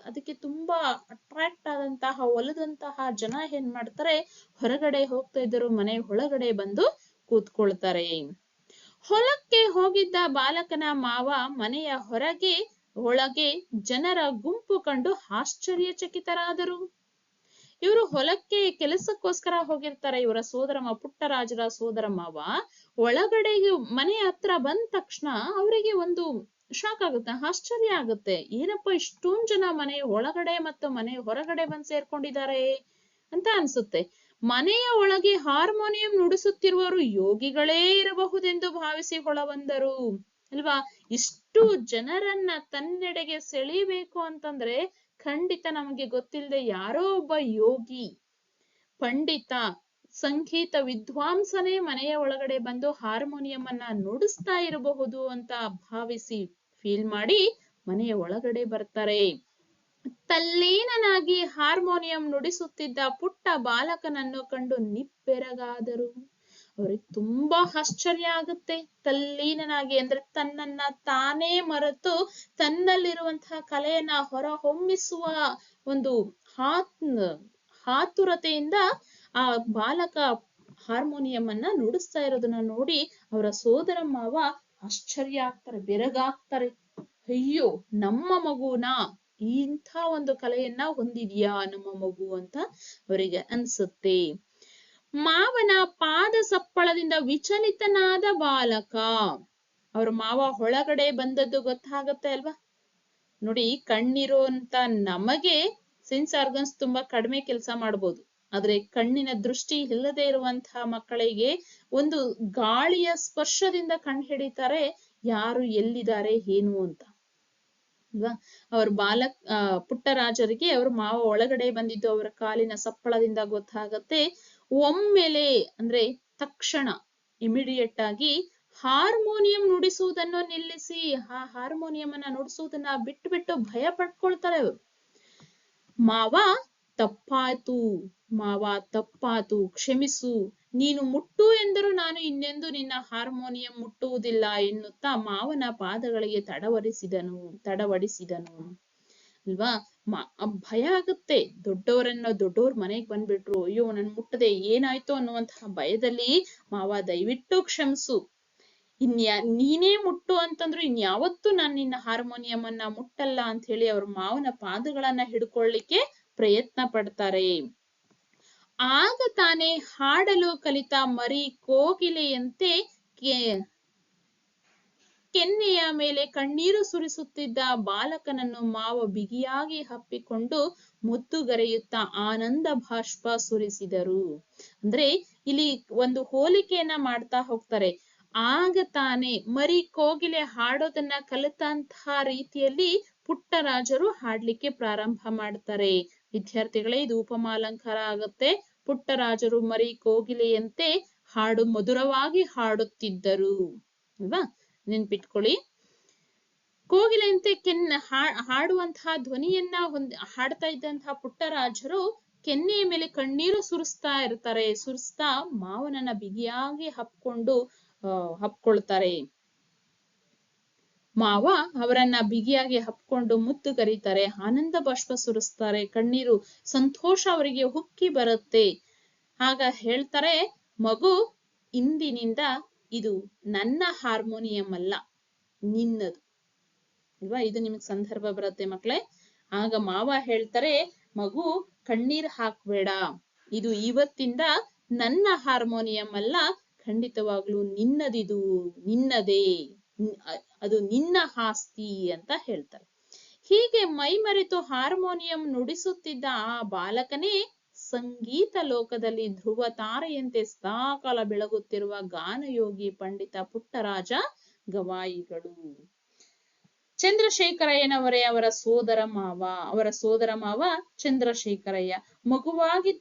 ಅದಕ್ಕೆ ತುಂಬಾ ಅಟ್ರಾಕ್ಟ್ ಆದಂತಹ ಒಲದಂತಹ ಜನ ಏನ್ ಮಾಡ್ತಾರೆ, ಹೊರಗಡೆ ಹೋಗ್ತಾ ಇದ್ದರು ಮನೆ ಒಳಗಡೆ ಬಂದು ಕೂತ್ಕೊಳ್ತಾರೆ. ಹೊಲಕ್ಕೆ ಹೋಗಿದ್ದ ಬಾಲಕನ ಮಾವ ಮನೆಯ ಒಳಗೆ ಜನರ ಗುಂಪು ಕಂಡು ಆಶ್ಚರ್ಯಚಕಿತರಾದರು. ಇವರು ಹೊಲಕ್ಕೆ ಕೆಲಸಕ್ಕೋಸ್ಕರ ಹೋಗಿರ್ತಾರೆ. ಇವರ ಪುಟ್ಟರಾಜರ ಸೋದರ ಮಾವ ಒಳಗಡೆ ಮನೆ ಹತ್ರ ಬಂದ ತಕ್ಷಣ ಅವರಿಗೆ ಒಂದು ಶಾಕ್ ಆಗುತ್ತೆ, ಆಶ್ಚರ್ಯ ಆಗುತ್ತೆ. ಏನಪ್ಪ ಇಷ್ಟೊಂದು ಜನ ಮನೆ ಒಳಗಡೆ ಮತ್ತು ಮನೆ ಹೊರಗಡೆ ಬಂದು ಸೇರ್ಕೊಂಡಿದ್ದಾರೆ ಅಂತ ಅನ್ಸುತ್ತೆ. ಮನೆಯ ಒಳಗೆ ಹಾರ್ಮೋನಿಯಂ ನುಡಿಸುತ್ತಿರುವವರು ಯೋಗಿಗಳೇ ಇರಬಹುದೆಂದು ಭಾವಿಸಿ ಹೊಳ ಬಂದರು ಅಲ್ವಾ. ಇಷ್ಟು ಜನರನ್ನ ತನ್ನೆಡೆಗೆ ಸೆಳಿಬೇಕು ಅಂತಂದ್ರೆ ಖಂಡಿತ ನಮಗೆ ಗೊತ್ತಿಲ್ಲದೆ ಯಾರೋ ಒಬ್ಬ ಯೋಗಿ, ಪಂಡಿತ, ಸಂಗೀತ ವಿದ್ವಾಂಸನೇ ಮನೆಯ ಒಳಗಡೆ ಬಂದು ಹಾರ್ಮೋನಿಯಂ ಅನ್ನ ನುಡಿಸ್ತಾ ಇರಬಹುದು ಅಂತ ಭಾವಿಸಿ ಫೀಲ್ ಮಾಡಿ ಮನೆಯ ಒಳಗಡೆ ಬರ್ತಾರೆ. ತಲ್ಲೀನನಾಗಿ ಹಾರ್ಮೋನಿಯಂ ನುಡಿಸುತ್ತಿದ್ದ ಪುಟ್ಟ ಬಾಲಕನನ್ನು ಕಂಡು ನಿಬ್ಬೆರಗಾದರು. ಅವ್ರಿಗೆ ತುಂಬಾ ಆಶ್ಚರ್ಯ ಆಗುತ್ತೆ. ತಲ್ಲೀನನಾಗಿ ಅಂದ್ರೆ ತನ್ನನ್ನ ತಾನೇ ಮರೆತು ತನ್ನಲ್ಲಿರುವಂತಹ ಕಲೆಯನ್ನ ಹೊರ ಹೊಮ್ಮಿಸುವ ಒಂದು ಆತುರತೆಯಿಂದ ಆ ಬಾಲಕ ಹಾರ್ಮೋನಿಯಂ ಅನ್ನ ನುಡಿಸ್ತಾ ಇರೋದನ್ನ ನೋಡಿ ಅವರ ಸೋದರ ಮಾವ ಆಶ್ಚರ್ಯ ಆಗ್ತಾರೆ, ಬೆರಗಾಗ್ತಾರೆ. ಅಯ್ಯೋ, ನಮ್ಮ ಮಗುನ ಇಂಥ ಒಂದು ಕಲೆಯನ್ನ ಹೊಂದಿದ್ಯಾ ನಮ್ಮ ಮಗು ಅಂತ ಅವರಿಗೆ ಅನ್ಸುತ್ತೆ. ಮಾವನ ಪಾದ ಸಪ್ಪಳದಿಂದ ವಿಚಲಿತನಾದ ಬಾಲಕ. ಅವ್ರ ಮಾವ ಒಳಗಡೆ ಬಂದದ್ದು ಗೊತ್ತಾಗತ್ತೆ ಅಲ್ವಾ? ನೋಡಿ, ಕಣ್ಣಿರುವಂತ ನಮಗೆ ಸೆನ್ಸ್ ಆರ್ಗನ್ಸ್ ತುಂಬಾ ಕಡಿಮೆ ಕೆಲಸ ಮಾಡ್ಬೋದು. ಆದ್ರೆ ಕಣ್ಣಿನ ದೃಷ್ಟಿ ಇಲ್ಲದೆ ಇರುವಂತಹ ಮಕ್ಕಳಿಗೆ ಒಂದು ಗಾಳಿಯ ಸ್ಪರ್ಶದಿಂದ ಕಣ್ ಹಿಡಿತಾರೆ ಯಾರು ಎಲ್ಲಿದ್ದಾರೆ ಏನು ಅಂತ ಅಲ್ವಾ? ಅವ್ರ ಪುಟ್ಟರಾಜರಿಗೆ ಅವ್ರ ಮಾವ ಒಳಗಡೆ ಬಂದಿದ್ದು ಅವರ ಕಾಲಿನ ಸಪ್ಪಳದಿಂದ ಗೊತ್ತಾಗತ್ತೆ. ಒಮ್ಮೆಲೆ ಅಂದ್ರೆ ತಕ್ಷಣ, ಇಮಿಡಿಯೇಟ್ ಆಗಿ ಹಾರ್ಮೋನಿಯಂ ನುಡಿಸುವುದನ್ನು ನಿಲ್ಲಿಸಿ ಆ ಹಾರ್ಮೋನಿಯಂ ಅನ್ನ ನುಡಿಸುವುದನ್ನ ಬಿಟ್ಟು ಭಯ ಪಡ್ಕೊಳ್ತಾರೆ ಅವರು. ಮಾವ ತಪ್ಪಾತು, ಕ್ಷಮಿಸು, ನೀನು ಮುಟ್ಟು ಎಂದರೂ ನಾನು ಇನ್ನೆಂದು ನಿನ್ನ ಹಾರ್ಮೋನಿಯಂ ಮುಟ್ಟುವುದಿಲ್ಲ ಎನ್ನುತ್ತಾ ಮಾವನ ಪಾದಗಳಿಗೆ ತಡವಡಿಸಿದನು ಅಲ್ವಾ? ಭಯ ಆಗುತ್ತೆ. ದೊಡ್ಡವ್ರ ಮನೆಗ್ ಬಂದ್ಬಿಟ್ರು, ಅಯ್ಯೋ ನನ್ ಮುಟ್ಟದೆ ಏನಾಯ್ತು ಅನ್ನುವಂತಹ ಭಯದಲ್ಲಿ ಮಾವ ದಯವಿಟ್ಟು ಕ್ಷಮಿಸು, ನೀನೇ ಮುಟ್ಟು ಅಂತಂದ್ರು ಇನ್ಯಾವತ್ತೂ ನಾನು ನಿನ್ನ ಹಾರ್ಮೋನಿಯಂ ಅನ್ನ ಮುಟ್ಟಲ್ಲ ಅಂತ ಹೇಳಿ ಅವ್ರ ಮಾವನ ಪಾದಗಳನ್ನ ಹಿಡ್ಕೊಳ್ಳಿಕ್ಕೆ ಪ್ರಯತ್ನ ಪಡ್ತಾರೆ. ಆಗ ತಾನೇ ಹಾಡಲು ಕಲಿತ ಮರಿ ಕೋಗಿಲೆಯಂತೆ ಕೆನ್ನೆಯ ಮೇಲೆ ಕಣ್ಣೀರು ಸುರಿಸುತ್ತಿದ್ದ ಬಾಲಕನನ್ನು ಮಾವ ಬಿಗಿಯಾಗಿ ಹಪ್ಪಿಕೊಂಡು ಮುದ್ದುಗರೆಯುತ್ತಾ ಆನಂದ ಬಾಷ್ಪ ಸುರಿಸಿದರು. ಅಂದ್ರೆ ಇಲ್ಲಿ ಒಂದು ಹೋಲಿಕೆಯನ್ನ ಮಾಡ್ತಾ ಹೋಗ್ತಾರೆ. ಆಗ ತಾನೇ ಮರಿ ಕೋಗಿಲೆ ಹಾಡೋದನ್ನ ಕಲಿತಂತಹ ರೀತಿಯಲ್ಲಿ ಪುಟ್ಟರಾಜರು ಹಾಡ್ಲಿಕ್ಕೆ ಪ್ರಾರಂಭ ಮಾಡ್ತಾರೆ. ವಿದ್ಯಾರ್ಥಿಗಳೇ, ಇದು ಉಪಮಾಲಂಕಾರ ಆಗತ್ತೆ. ಪುಟ್ಟರಾಜರು ಮರಿ ಕೋಗಿಲೆಯಂತೆ ಮಧುರವಾಗಿ ಹಾಡುತ್ತಿದ್ದರು ಅಲ್ವಾ? ನೆನ್ಪಿಟ್ಕೊಳ್ಳಿ. ಕೋಗಿಲೆಯಂತೆ ಹಾಡುವಂತಹ ಧ್ವನಿಯನ್ನ ಹಾಡ್ತಾ ಇದ್ದಂತಹ ಪುಟ್ಟರಾಜರು ಕೆನ್ನೆಯ ಮೇಲೆ ಕಣ್ಣೀರು ಸುರಿಸ್ತಾ ಮಾವನನ್ನ ಬಿಗಿಯಾಗಿ ಹಪ್ಕೊಳ್ತಾರೆ. ಮಾವ ಅವರನ್ನ ಬಿಗಿಯಾಗಿ ಹಪ್ಕೊಂಡು ಮುದ್ದು ಕರೀತಾರೆ, ಆನಂದ ಬಾಷ್ಪ ಸುರಿಸ್ತಾರೆ, ಕಣ್ಣೀರು, ಸಂತೋಷ ಅವರಿಗೆ ಉಕ್ಕಿ ಬರುತ್ತೆ. ಆಗ ಹೇಳ್ತಾರೆ, ಮಗು, ಇಂದಿನಿಂದ ಇದು ನನ್ನ ಹಾರ್ಮೋನಿಯಂ ಅಲ್ಲ, ನಿನ್ನದು ಅಲ್ವಾ? ಇದು ನಿಮಗ್ ಸಂದರ್ಭ ಬರುತ್ತೆ ಮಕ್ಳೇ. ಆಗ ಮಾವ ಹೇಳ್ತಾರೆ, ಮಗು ಕಣ್ಣೀರ್ ಹಾಕ್ಬೇಡ, ಇದು ಇವತ್ತಿಂದ ನನ್ನ ಹಾರ್ಮೋನಿಯಂ ಅಲ್ಲ, ಖಂಡಿತವಾಗ್ಲೂ ನಿನ್ನದೇ, ಅದು ನಿನ್ನ ಆಸ್ತಿ ಅಂತ ಹೇಳ್ತಾರೆ. ಹೀಗೆ ಮೈಮರೆತು ಹಾರ್ಮೋನಿಯಂ ನುಡಿಸುತ್ತಿದ್ದ ಆ ಬಾಲಕನೇ ಸಂಗೀತ ಲೋಕದಲ್ಲಿ ಧ್ರುವ ತಾರೆಯಂತೆ ಸದಾಕಾಲ ಬೆಳಗುತ್ತಿರುವ ಗಾನಯೋಗಿ ಪಂಡಿತ ಪುಟ್ಟರಾಜ ಗವಾಯಿಗಳು. ಚಂದ್ರಶೇಖರಯ್ಯನವರೇ ಅವರ ಸೋದರ ಮಾವ ಚಂದ್ರಶೇಖರಯ್ಯ.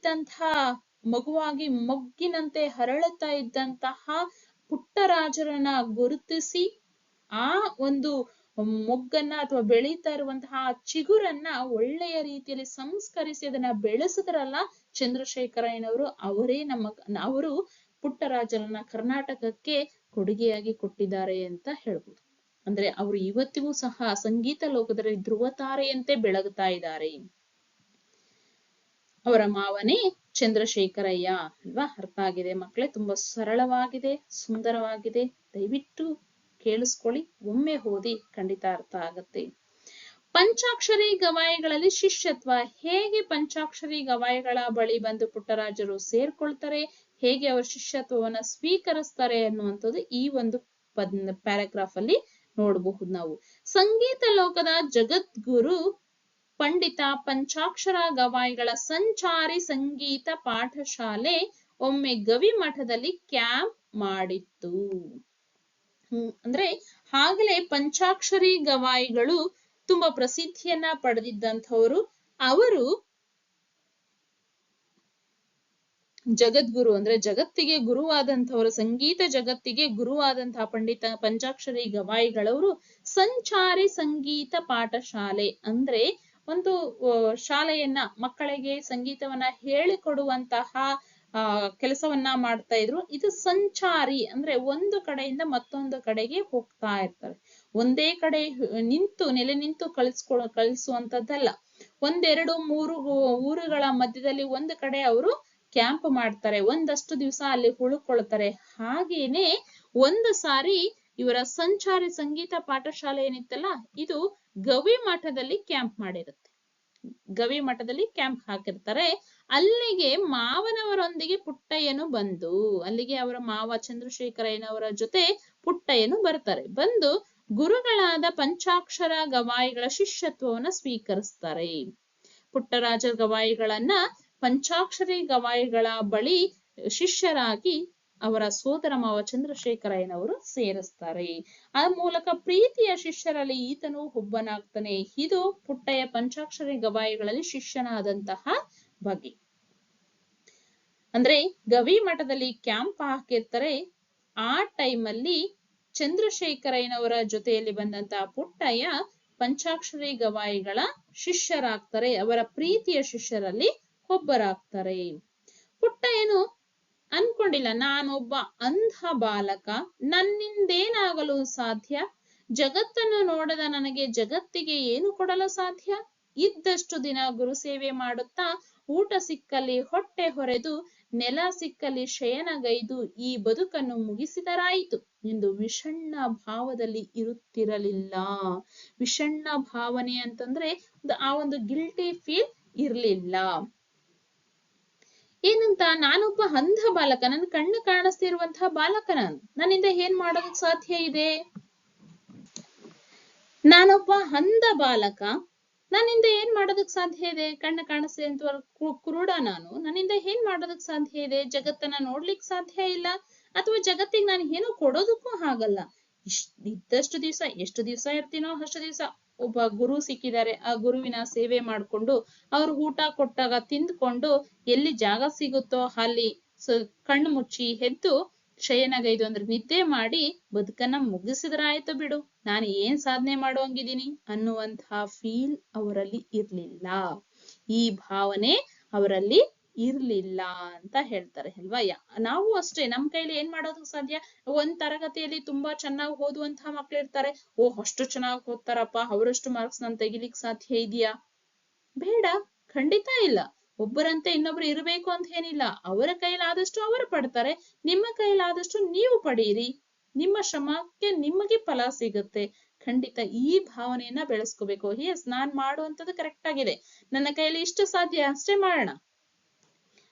ಮಗುವಾಗಿ ಮೊಗ್ಗಿನಂತೆ ಹರಳುತ್ತಾ ಇದ್ದಂತಹ ಪುಟ್ಟರಾಜರನ್ನ ಗುರುತಿಸಿ ಆ ಒಂದು ಮೊಗ್ಗನ್ನ ಅಥವಾ ಬೆಳೀತಾ ಇರುವಂತಹ ಚಿಗುರನ್ನ ಒಳ್ಳೆಯ ರೀತಿಯಲ್ಲಿ ಸಂಸ್ಕರಿಸಿ ಅದನ್ನ ಬೆಳೆಸಿದ್ರಲ್ಲ ಚಂದ್ರಶೇಖರಯ್ಯನವರು, ಅವರು ಪುಟ್ಟರಾಜರನ್ನ ಕರ್ನಾಟಕಕ್ಕೆ ಕೊಡುಗೆಯಾಗಿ ಕೊಟ್ಟಿದ್ದಾರೆ ಅಂತ ಹೇಳ್ಬೋದು. ಅಂದ್ರೆ ಅವರು ಇವತ್ತಿಗೂ ಸಹ ಸಂಗೀತ ಲೋಕದಲ್ಲಿ ಧ್ರುವ ತಾರೆಯಂತೆ ಬೆಳಗುತ್ತಾ ಇದ್ದಾರೆ. ಅವರ ಮಾವನೇ ಚಂದ್ರಶೇಖರಯ್ಯ ಅಲ್ವಾ? ಅರ್ಥ ಆಗಿದೆ ಮಕ್ಕಳೇ? ತುಂಬಾ ಸರಳವಾಗಿದೆ, ಸುಂದರವಾಗಿದೆ. ದಯವಿಟ್ಟು ಕೇಳಿಸ್ಕೊಳ್ಳಿ, ಒಮ್ಮೆ ಓದಿ, ಖಂಡಿತ ಅರ್ಥ ಆಗತ್ತೆ. ಪಂಚಾಕ್ಷರಿ ಗವಾಯಿಗಳಲ್ಲಿ ಶಿಷ್ಯತ್ವ. ಹೇಗೆ ಪಂಚಾಕ್ಷರಿ ಗವಾಯಿಗಳ ಬಳಿ ಬಂದು ಪುಟ್ಟರಾಜರು ಸೇರ್ಕೊಳ್ತಾರೆ, ಹೇಗೆ ಅವರ ಶಿಷ್ಯತ್ವವನ್ನ ಸ್ವೀಕರಿಸ್ತಾರೆ ಅನ್ನುವಂಥದ್ದು ಈ ಒಂದು ಪ್ಯಾರಾಗ್ರಾಫ್ ಅಲ್ಲಿ ನೋಡಬಹುದು ನಾವು. ಸಂಗೀತ ಲೋಕದ ಜಗದ್ಗುರು ಪಂಡಿತ ಪಂಚಾಕ್ಷರ ಗವಾಯಿಗಳ ಸಂಚಾರಿ ಸಂಗೀತ ಪಾಠಶಾಲೆ ಒಮ್ಮೆ ಗವಿ ಮಠದಲ್ಲಿ ಕ್ಯಾಂಪ್ ಮಾಡಿತ್ತು. ಅಂದ್ರೆ ಆಗಲೇ ಪಂಚಾಕ್ಷರಿ ಗವಾಯಿಗಳು ತುಂಬಾ ಪ್ರಸಿದ್ಧಿಯನ್ನ ಪಡೆದಿದ್ದಂಥವ್ರು. ಅವರು ಜಗದ್ಗುರು ಅಂದ್ರೆ ಜಗತ್ತಿಗೆ ಗುರುವಾದಂಥವರು, ಸಂಗೀತ ಜಗತ್ತಿಗೆ ಗುರುವಾದಂತಹ ಪಂಡಿತ ಪಂಚಾಕ್ಷರಿ ಗವಾಯಿಗಳವರು ಸಂಚಾರಿ ಸಂಗೀತ ಪಾಠಶಾಲೆ ಅಂದ್ರೆ ಒಂದು ಶಾಲೆಯನ್ನ, ಮಕ್ಕಳಿಗೆ ಸಂಗೀತವನ್ನ ಹೇಳಿಕೊಡುವಂತಹ ಕೆಲಸವನ್ನ ಮಾಡ್ತಾ ಇದ್ರು. ಇದು ಸಂಚಾರಿ ಅಂದ್ರೆ ಒಂದು ಕಡೆಯಿಂದ ಮತ್ತೊಂದು ಕಡೆಗೆ ಹೋಗ್ತಾ ಇರ್ತಾರೆ. ಒಂದೇ ಕಡೆ ನೆಲೆ ನಿಂತು ಕಲಿಸುವಂತದ್ದಲ್ಲ. ಒಂದೆರಡು ಮೂರು ಊರುಗಳ ಮಧ್ಯದಲ್ಲಿ ಒಂದು ಕಡೆ ಅವರು ಕ್ಯಾಂಪ್ ಮಾಡ್ತಾರೆ, ಒಂದಷ್ಟು ದಿವಸ ಅಲ್ಲಿ ಉಳ್ಕೊಳ್ತಾರೆ. ಹಾಗೇನೆ ಒಂದು ಸಾರಿ ಇವರ ಸಂಚಾರಿ ಸಂಗೀತ ಪಾಠಶಾಲೆ ಏನಿತ್ತಲ್ಲ, ಇದು ಗವಿ ಮಠದಲ್ಲಿ ಕ್ಯಾಂಪ್ ಮಾಡಿರುತ್ತೆ. ಗವಿ ಮಠದಲ್ಲಿ ಕ್ಯಾಂಪ್ ಹಾಕಿರ್ತಾರೆ. ಅಲ್ಲಿಗೆ ಮಾವನವರೊಂದಿಗೆ ಪುಟ್ಟಯ್ಯನು ಬಂದು, ಅಲ್ಲಿಗೆ ಅವರ ಮಾವ ಚಂದ್ರಶೇಖರಯ್ಯನವರ ಜೊತೆ ಪುಟ್ಟಯ್ಯನು ಬರ್ತಾರೆ. ಬಂದು ಗುರುಗಳಾದ ಪಂಚಾಕ್ಷರ ಗವಾಯಿಗಳ ಶಿಷ್ಯತ್ವವನ್ನ ಸ್ವೀಕರಿಸ್ತಾರೆ. ಪುಟ್ಟರಾಜ ಗವಾಯಿಗಳನ್ನ ಪಂಚಾಕ್ಷರಿ ಗವಾಯಿಗಳ ಬಳಿ ಶಿಷ್ಯರಾಗಿ ಅವರ ಸೋದರ ಮಾವ ಚಂದ್ರಶೇಖರಯ್ಯನವರು ಸೇರಿಸ್ತಾರೆ. ಆ ಮೂಲಕ ಪ್ರೀತಿಯ ಶಿಷ್ಯರಲ್ಲಿ ಈತನು ಒಬ್ಬನಾಗ್ತಾನೆ. ಇದು ಪುಟ್ಟಯ್ಯ ಪಂಚಾಕ್ಷರಿ ಗವಾಯಿಗಳಲ್ಲಿ ಶಿಷ್ಯನಾದಂತಹ ಬಗೆ. ಅಂದ್ರೆ ಗವಿ ಮಠದಲ್ಲಿ ಕ್ಯಾಂಪ್ ಹಾಕಿರ್ತಾರೆ. ಆ ಟೈಮಲ್ಲಿ ಚಂದ್ರಶೇಖರಯ್ಯನವರ ಜೊತೆಯಲ್ಲಿ ಬಂದಂತಹ ಪುಟ್ಟಯ್ಯ ಪಂಚಾಕ್ಷರಿ ಗವಾಯಿಗಳ ಶಿಷ್ಯರಾಗ್ತಾರೆ. ಅವರ ಪ್ರೀತಿಯ ಶಿಷ್ಯರಲ್ಲಿ ಒಬ್ಬರಾಗ್ತಾರೆ. ಪುಟ್ಟಯ್ಯನು ಅನ್ಕೊಂಡಿಲ್ಲ, ನಾನೊಬ್ಬ ಅಂಧ ಬಾಲಕ, ನನ್ನಿಂದೇನಾಗಲು ಸಾಧ್ಯ? ಜಗತ್ತನ್ನು ನೋಡದ ನನಗೆ ಜಗತ್ತಿಗೆ ಏನು ಕೊಡಲು ಸಾಧ್ಯ? ಇದ್ದಷ್ಟು ದಿನ ಗುರು ಸೇವೆ ಮಾಡುತ್ತಾ ಊಟ ಸಿಕ್ಕಲ್ಲಿ ಹೊಟ್ಟೆ ಹೊರೆದು ನೆಲ ಸಿಕ್ಕಲ್ಲಿ ಶಯನಗೈದು ಈ ಬದುಕನ್ನು ಮುಗಿಸಿದರಾಯಿತು ಎಂದು ವಿಷಣ್ಣ ಭಾವದಲ್ಲಿ ಇರುತ್ತಿರಲಿಲ್ಲ. ವಿಷಣ್ಣ ಭಾವನೆ ಅಂತಂದ್ರೆ ಆ ಒಂದು ಗಿಲ್ಟಿ ಫೀಲ್ ಇರ್ಲಿಲ್ಲ. ಏನಂತ, ನಾನೊಬ್ಬ ಅಂಧ ಬಾಲಕ, ನನ್ನ ಕಣ್ಣು ಕಾಣಿಸ್ತಿರುವಂತಹ ಬಾಲಕ, ನನ್ನಿಂದ ಏನ್ ಮಾಡೋದಕ್ ಸಾಧ್ಯ ಇದೆ? ನಾನೊಬ್ಬ ಅಂಧ ಬಾಲಕ, ನನ್ನಿಂದ ಏನ್ ಮಾಡೋದಕ್ ಸಾಧ್ಯ ಇದೆ? ಕಣ್ಣು ಕಾಣಿಸ್ತಿ ಅಂತ ಕುರುಡ ನಾನು, ನನ್ನಿಂದ ಏನ್ ಮಾಡೋದಕ್ ಸಾಧ್ಯ ಇದೆ? ಜಗತ್ತನ್ನ ನೋಡ್ಲಿಕ್ ಸಾಧ್ಯ ಇಲ್ಲ, ಅಥವಾ ಜಗತ್ತಿಗೆ ನಾನು ಏನು ಕೊಡೋದಕ್ಕೂ ಆಗಲ್ಲ. ಇದ್ದಷ್ಟು ದಿವಸ, ಎಷ್ಟು ದಿವಸ ಇರ್ತೀನೋ ಅಷ್ಟು ದಿವಸ ಒಬ್ಬ ಗುರು ಸಿಕ್ಕಿದ್ದಾರೆ, ಆ ಗುರುವಿನ ಸೇವೆ ಮಾಡ್ಕೊಂಡು ಅವ್ರು ಊಟ ಕೊಟ್ಟಾಗ ತಿಂದ್ಕೊಂಡು ಎಲ್ಲಿ ಜಾಗ ಸಿಗುತ್ತೋ ಅಲ್ಲಿ ಕಣ್ಣು ಮುಚ್ಚಿ ಎದ್ದು ಶಯನಗೈದು ಅಂದ್ರೆ ನಿದ್ದೆ ಮಾಡಿ ಬದುಕನ್ನ ಮುಗಿಸಿದ್ರಾಯ್ತು ಬಿಡು, ನಾನು ಏನ್ ಸಾಧನೆ ಮಾಡುವಂಗಿದ್ದೀನಿ ಅನ್ನುವಂತಹ ಫೀಲ್ ಅವರಲ್ಲಿ ಇರ್ಲಿಲ್ಲ. ಈ ಭಾವನೆ ಅವರಲ್ಲಿ ಇರ್ಲಿಲ್ಲ ಅಂತ ಹೇಳ್ತಾರೆ ಅಲ್ವಾ. ನಾವು ಅಷ್ಟೇ, ನಮ್ ಕೈಲಿ ಏನ್ ಮಾಡೋದಕ್ ಸಾಧ್ಯ? ಒಂದ್ ತರಗತಿಯಲ್ಲಿ ತುಂಬಾ ಚೆನ್ನಾಗಿ ಓದುವಂತಹ ಮಕ್ಳು ಇರ್ತಾರೆ. ಅಷ್ಟು ಚೆನ್ನಾಗಿ ಓದ್ತಾರಪ್ಪ, ಅವರಷ್ಟು ಮಾರ್ಕ್ಸ್ ನಾನು ತೆಗಿಲಿಕ್ ಸಾಧ್ಯ ಇದೆಯಾ? ಬೇಡ, ಖಂಡಿತ ಇಲ್ಲ. ಒಬ್ಬರಂತೆ ಇನ್ನೊಬ್ರು ಇರ್ಬೇಕು ಅಂತ ಏನಿಲ್ಲ. ಅವರ ಕೈಲಾದಷ್ಟು ಅವರು ಪಡ್ತಾರೆ, ನಿಮ್ಮ ಕೈಲಾದಷ್ಟು ನೀವು ಪಡೀರಿ. ನಿಮ್ಮ ಶ್ರಮಕ್ಕೆ ನಿಮಗೆ ಫಲ ಸಿಗುತ್ತೆ. ಖಂಡಿತ ಈ ಭಾವನೆಯನ್ನ ಬೆಳೆಸ್ಕೋಬೇಕು. ಎಸ್, ನಾನ್ ಮಾಡುವಂಥದ್ದು ಕರೆಕ್ಟ್ ಆಗಿದೆ, ನನ್ನ ಕೈಯಲ್ಲಿ ಇಷ್ಟು ಸಾಧ್ಯ, ಅಷ್ಟೇ ಮಾಡೋಣ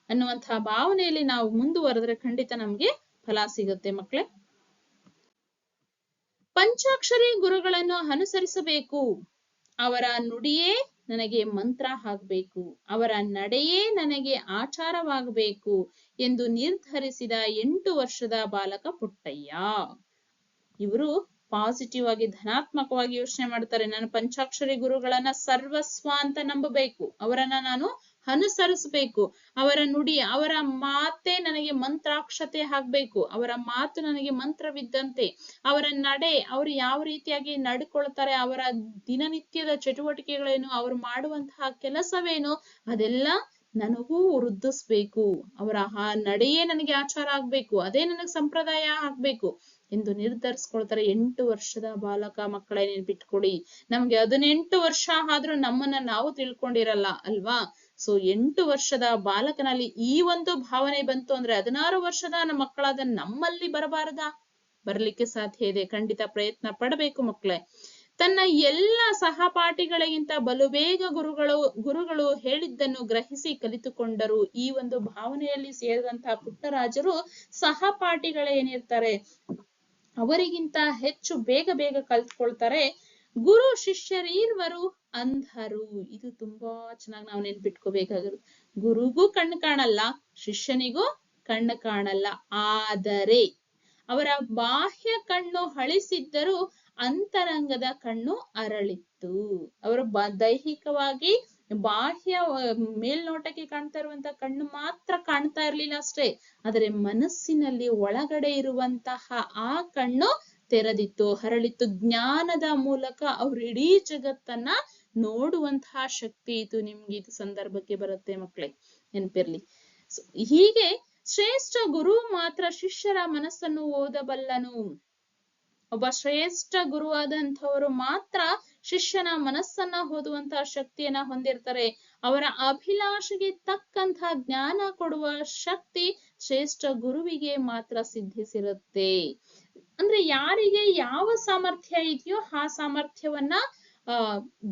ಅನ್ನುವಂತಹ ಭಾವನೆಯಲ್ಲಿ ನಾವು ಮುಂದುವರೆದ್ರೆ ಖಂಡಿತ ನಮ್ಗೆ ಫಲ ಸಿಗುತ್ತೆ ಮಕ್ಕಳೇ. ಪಂಚಾಕ್ಷರಿ ಗುರುಗಳನ್ನು ಅನುಸರಿಸಬೇಕು. ಅವರ ನುಡಿಯೇ ನನಗೆ ಮಂತ್ರ ಆಗ್ಬೇಕು, ಅವರ ನಡೆಯೇ ನನಗೆ ಆಚಾರವಾಗಬೇಕು ಎಂದು ನಿರ್ಧರಿಸಿದ 8 ವರ್ಷದ ಬಾಲಕ ಪುಟ್ಟಯ್ಯ. ಇವರು ಪಾಸಿಟಿವ್ ಆಗಿ, ಧನಾತ್ಮಕವಾಗಿ ಯೋಚನೆ ಮಾಡ್ತಾರೆ. ನಾನು ಪಂಚಾಕ್ಷರಿ ಗುರುಗಳನ್ನ ಸರ್ವಸ್ವ ಅಂತ ನಂಬಬೇಕು, ಅವರನ್ನ ನಾನು ಅನುಸರಿಸಬೇಕು, ಅವರ ನುಡಿ, ಅವರ ಮಾತೇ ನನಗೆ ಮಂತ್ರಾಕ್ಷತೆ ಆಗ್ಬೇಕು, ಅವರ ಮಾತು ನನಗೆ ಮಂತ್ರವಿದ್ದಂತೆ, ಅವರ ನಡೆ, ಅವರು ಯಾವ ರೀತಿಯಾಗಿ ನಡ್ಕೊಳ್ತಾರೆ, ಅವರ ದಿನನಿತ್ಯದ ಚಟುವಟಿಕೆಗಳೇನು, ಅವರು ಮಾಡುವಂತಹ ಕೆಲಸವೇನು, ಅದೆಲ್ಲ ನನಗೂ ವೃದ್ಧಿಸ್ಬೇಕು. ಅವರ ಆ ನಡೆಯೇ ನನಗೆ ಆಚಾರ ಆಗ್ಬೇಕು, ಅದೇ ನನಗೆ ಸಂಪ್ರದಾಯ ಆಗ್ಬೇಕು ಎಂದು ನಿರ್ಧರಿಸ್ಕೊಳ್ತಾರೆ. 8 ವರ್ಷದ ಬಾಲಕ. ಮಕ್ಕಳೇ ನೆನ್ಪಿಟ್ಕೊಡಿ, ನಮ್ಗೆ 18 ವರ್ಷ ಆದ್ರೂ ನಮ್ಮನ್ನ ನಾವು ತಿಳ್ಕೊಂಡಿರಲ್ಲ ಅಲ್ವಾ. ಸೊ 8 ವರ್ಷದ ಬಾಲಕನಲ್ಲಿ ಈ ಒಂದು ಭಾವನೆ ಬಂತು ಅಂದ್ರೆ 16 ವರ್ಷದ ಮಕ್ಕಳಾದ ನಮ್ಮಲ್ಲಿ ಬರಬಾರದಾ? ಬರ್ಲಿಕ್ಕೆ ಸಾಧ್ಯ ಇದೆ. ಖಂಡಿತ ಪ್ರಯತ್ನ ಪಡಬೇಕು ಮಕ್ಕಳೇ. ತನ್ನ ಎಲ್ಲ ಸಹಪಾಠಿಗಳಿಗಿಂತ ಬಲು ಬೇಗ ಗುರುಗಳು ಹೇಳಿದ್ದನ್ನು ಗ್ರಹಿಸಿ ಕಲಿತುಕೊಂಡರು. ಈ ಒಂದು ಭಾವನೆಯಲ್ಲಿ ಸೇರಿದಂತಹ ಪುಟ್ಟರಾಜರು ಸಹಪಾಠಿಗಳೇನಿರ್ತಾರೆ ಅವರಿಗಿಂತ ಹೆಚ್ಚು ಬೇಗ ಕಲ್ತ್ಕೊಳ್ತಾರೆ. ಗುರು ಶಿಷ್ಯರೀರ್ವರು ಅಂಧರು. ಇದು ತುಂಬಾ ಚೆನ್ನಾಗಿ ನಾವು ನೆನ್ಪಿಟ್ಕೋಬೇಕಾಗಿರೋದು. ಗುರುಗೂ ಕಣ್ಣು ಕಾಣಲ್ಲ, ಶಿಷ್ಯನಿಗೂ ಕಣ್ಣು ಕಾಣಲ್ಲ, ಆದರೆ ಅವರ ಬಾಹ್ಯ ಕಣ್ಣು ಹಳಿಸಿದ್ದರೂ ಅಂತರಂಗದ ಕಣ್ಣು ಅರಳಿತ್ತು. ಅವರು ದೈಹಿಕವಾಗಿ ಬಾಹ್ಯ ಮೇಲ್ನೋಟಕ್ಕೆ ಕಾಣ್ತಾ ಇರುವಂತ ಕಣ್ಣು ಮಾತ್ರ ಕಾಣ್ತಾ ಇರ್ಲಿಲ್ಲ ಅಷ್ಟೇ, ಆದರೆ ಮನಸ್ಸಿನಲ್ಲಿ ಒಳಗಡೆ ಇರುವಂತಹ ಆ ಕಣ್ಣು ತೆರೆದಿತ್ತು, ಹರಳಿತ್ತು. ಜ್ಞಾನದ ಮೂಲಕ ಅವ್ರು ಇಡೀ ಜಗತ್ತನ್ನ ನೋಡುವಂತಹ ಶಕ್ತಿ ಇತ್ತು. ನಿಮ್ಗೆ ಇದು ಸಂದರ್ಭಕ್ಕೆ ಬರುತ್ತೆ ಮಕ್ಕಳೇ, ನೆನಪಿರ್ಲಿ. ಹೀಗೆ ಶ್ರೇಷ್ಠ ಗುರು ಮಾತ್ರ ಶಿಷ್ಯರ ಮನಸ್ಸನ್ನು ಓದಬಲ್ಲನು. ಒಬ್ಬ ಶ್ರೇಷ್ಠ ಗುರುವಾದಂಥವರು ಮಾತ್ರ ಶಿಷ್ಯನ ಮನಸ್ಸನ್ನ ಓದುವಂತಹ ಶಕ್ತಿಯನ್ನ ಹೊಂದಿರ್ತಾರೆ. ಅವರ ಅಭಿಲಾಷೆಗೆ ತಕ್ಕಂತಹ ಜ್ಞಾನ ಕೊಡುವ ಶಕ್ತಿ ಶ್ರೇಷ್ಠ ಗುರುವಿಗೆ ಮಾತ್ರ ಸಿದ್ಧಿಸಿರುತ್ತೆ. ಅಂದ್ರೆ ಯಾರಿಗೆ ಯಾವ ಸಾಮರ್ಥ್ಯ ಇದೆಯೋ ಆ ಸಾಮರ್ಥ್ಯವನ್ನ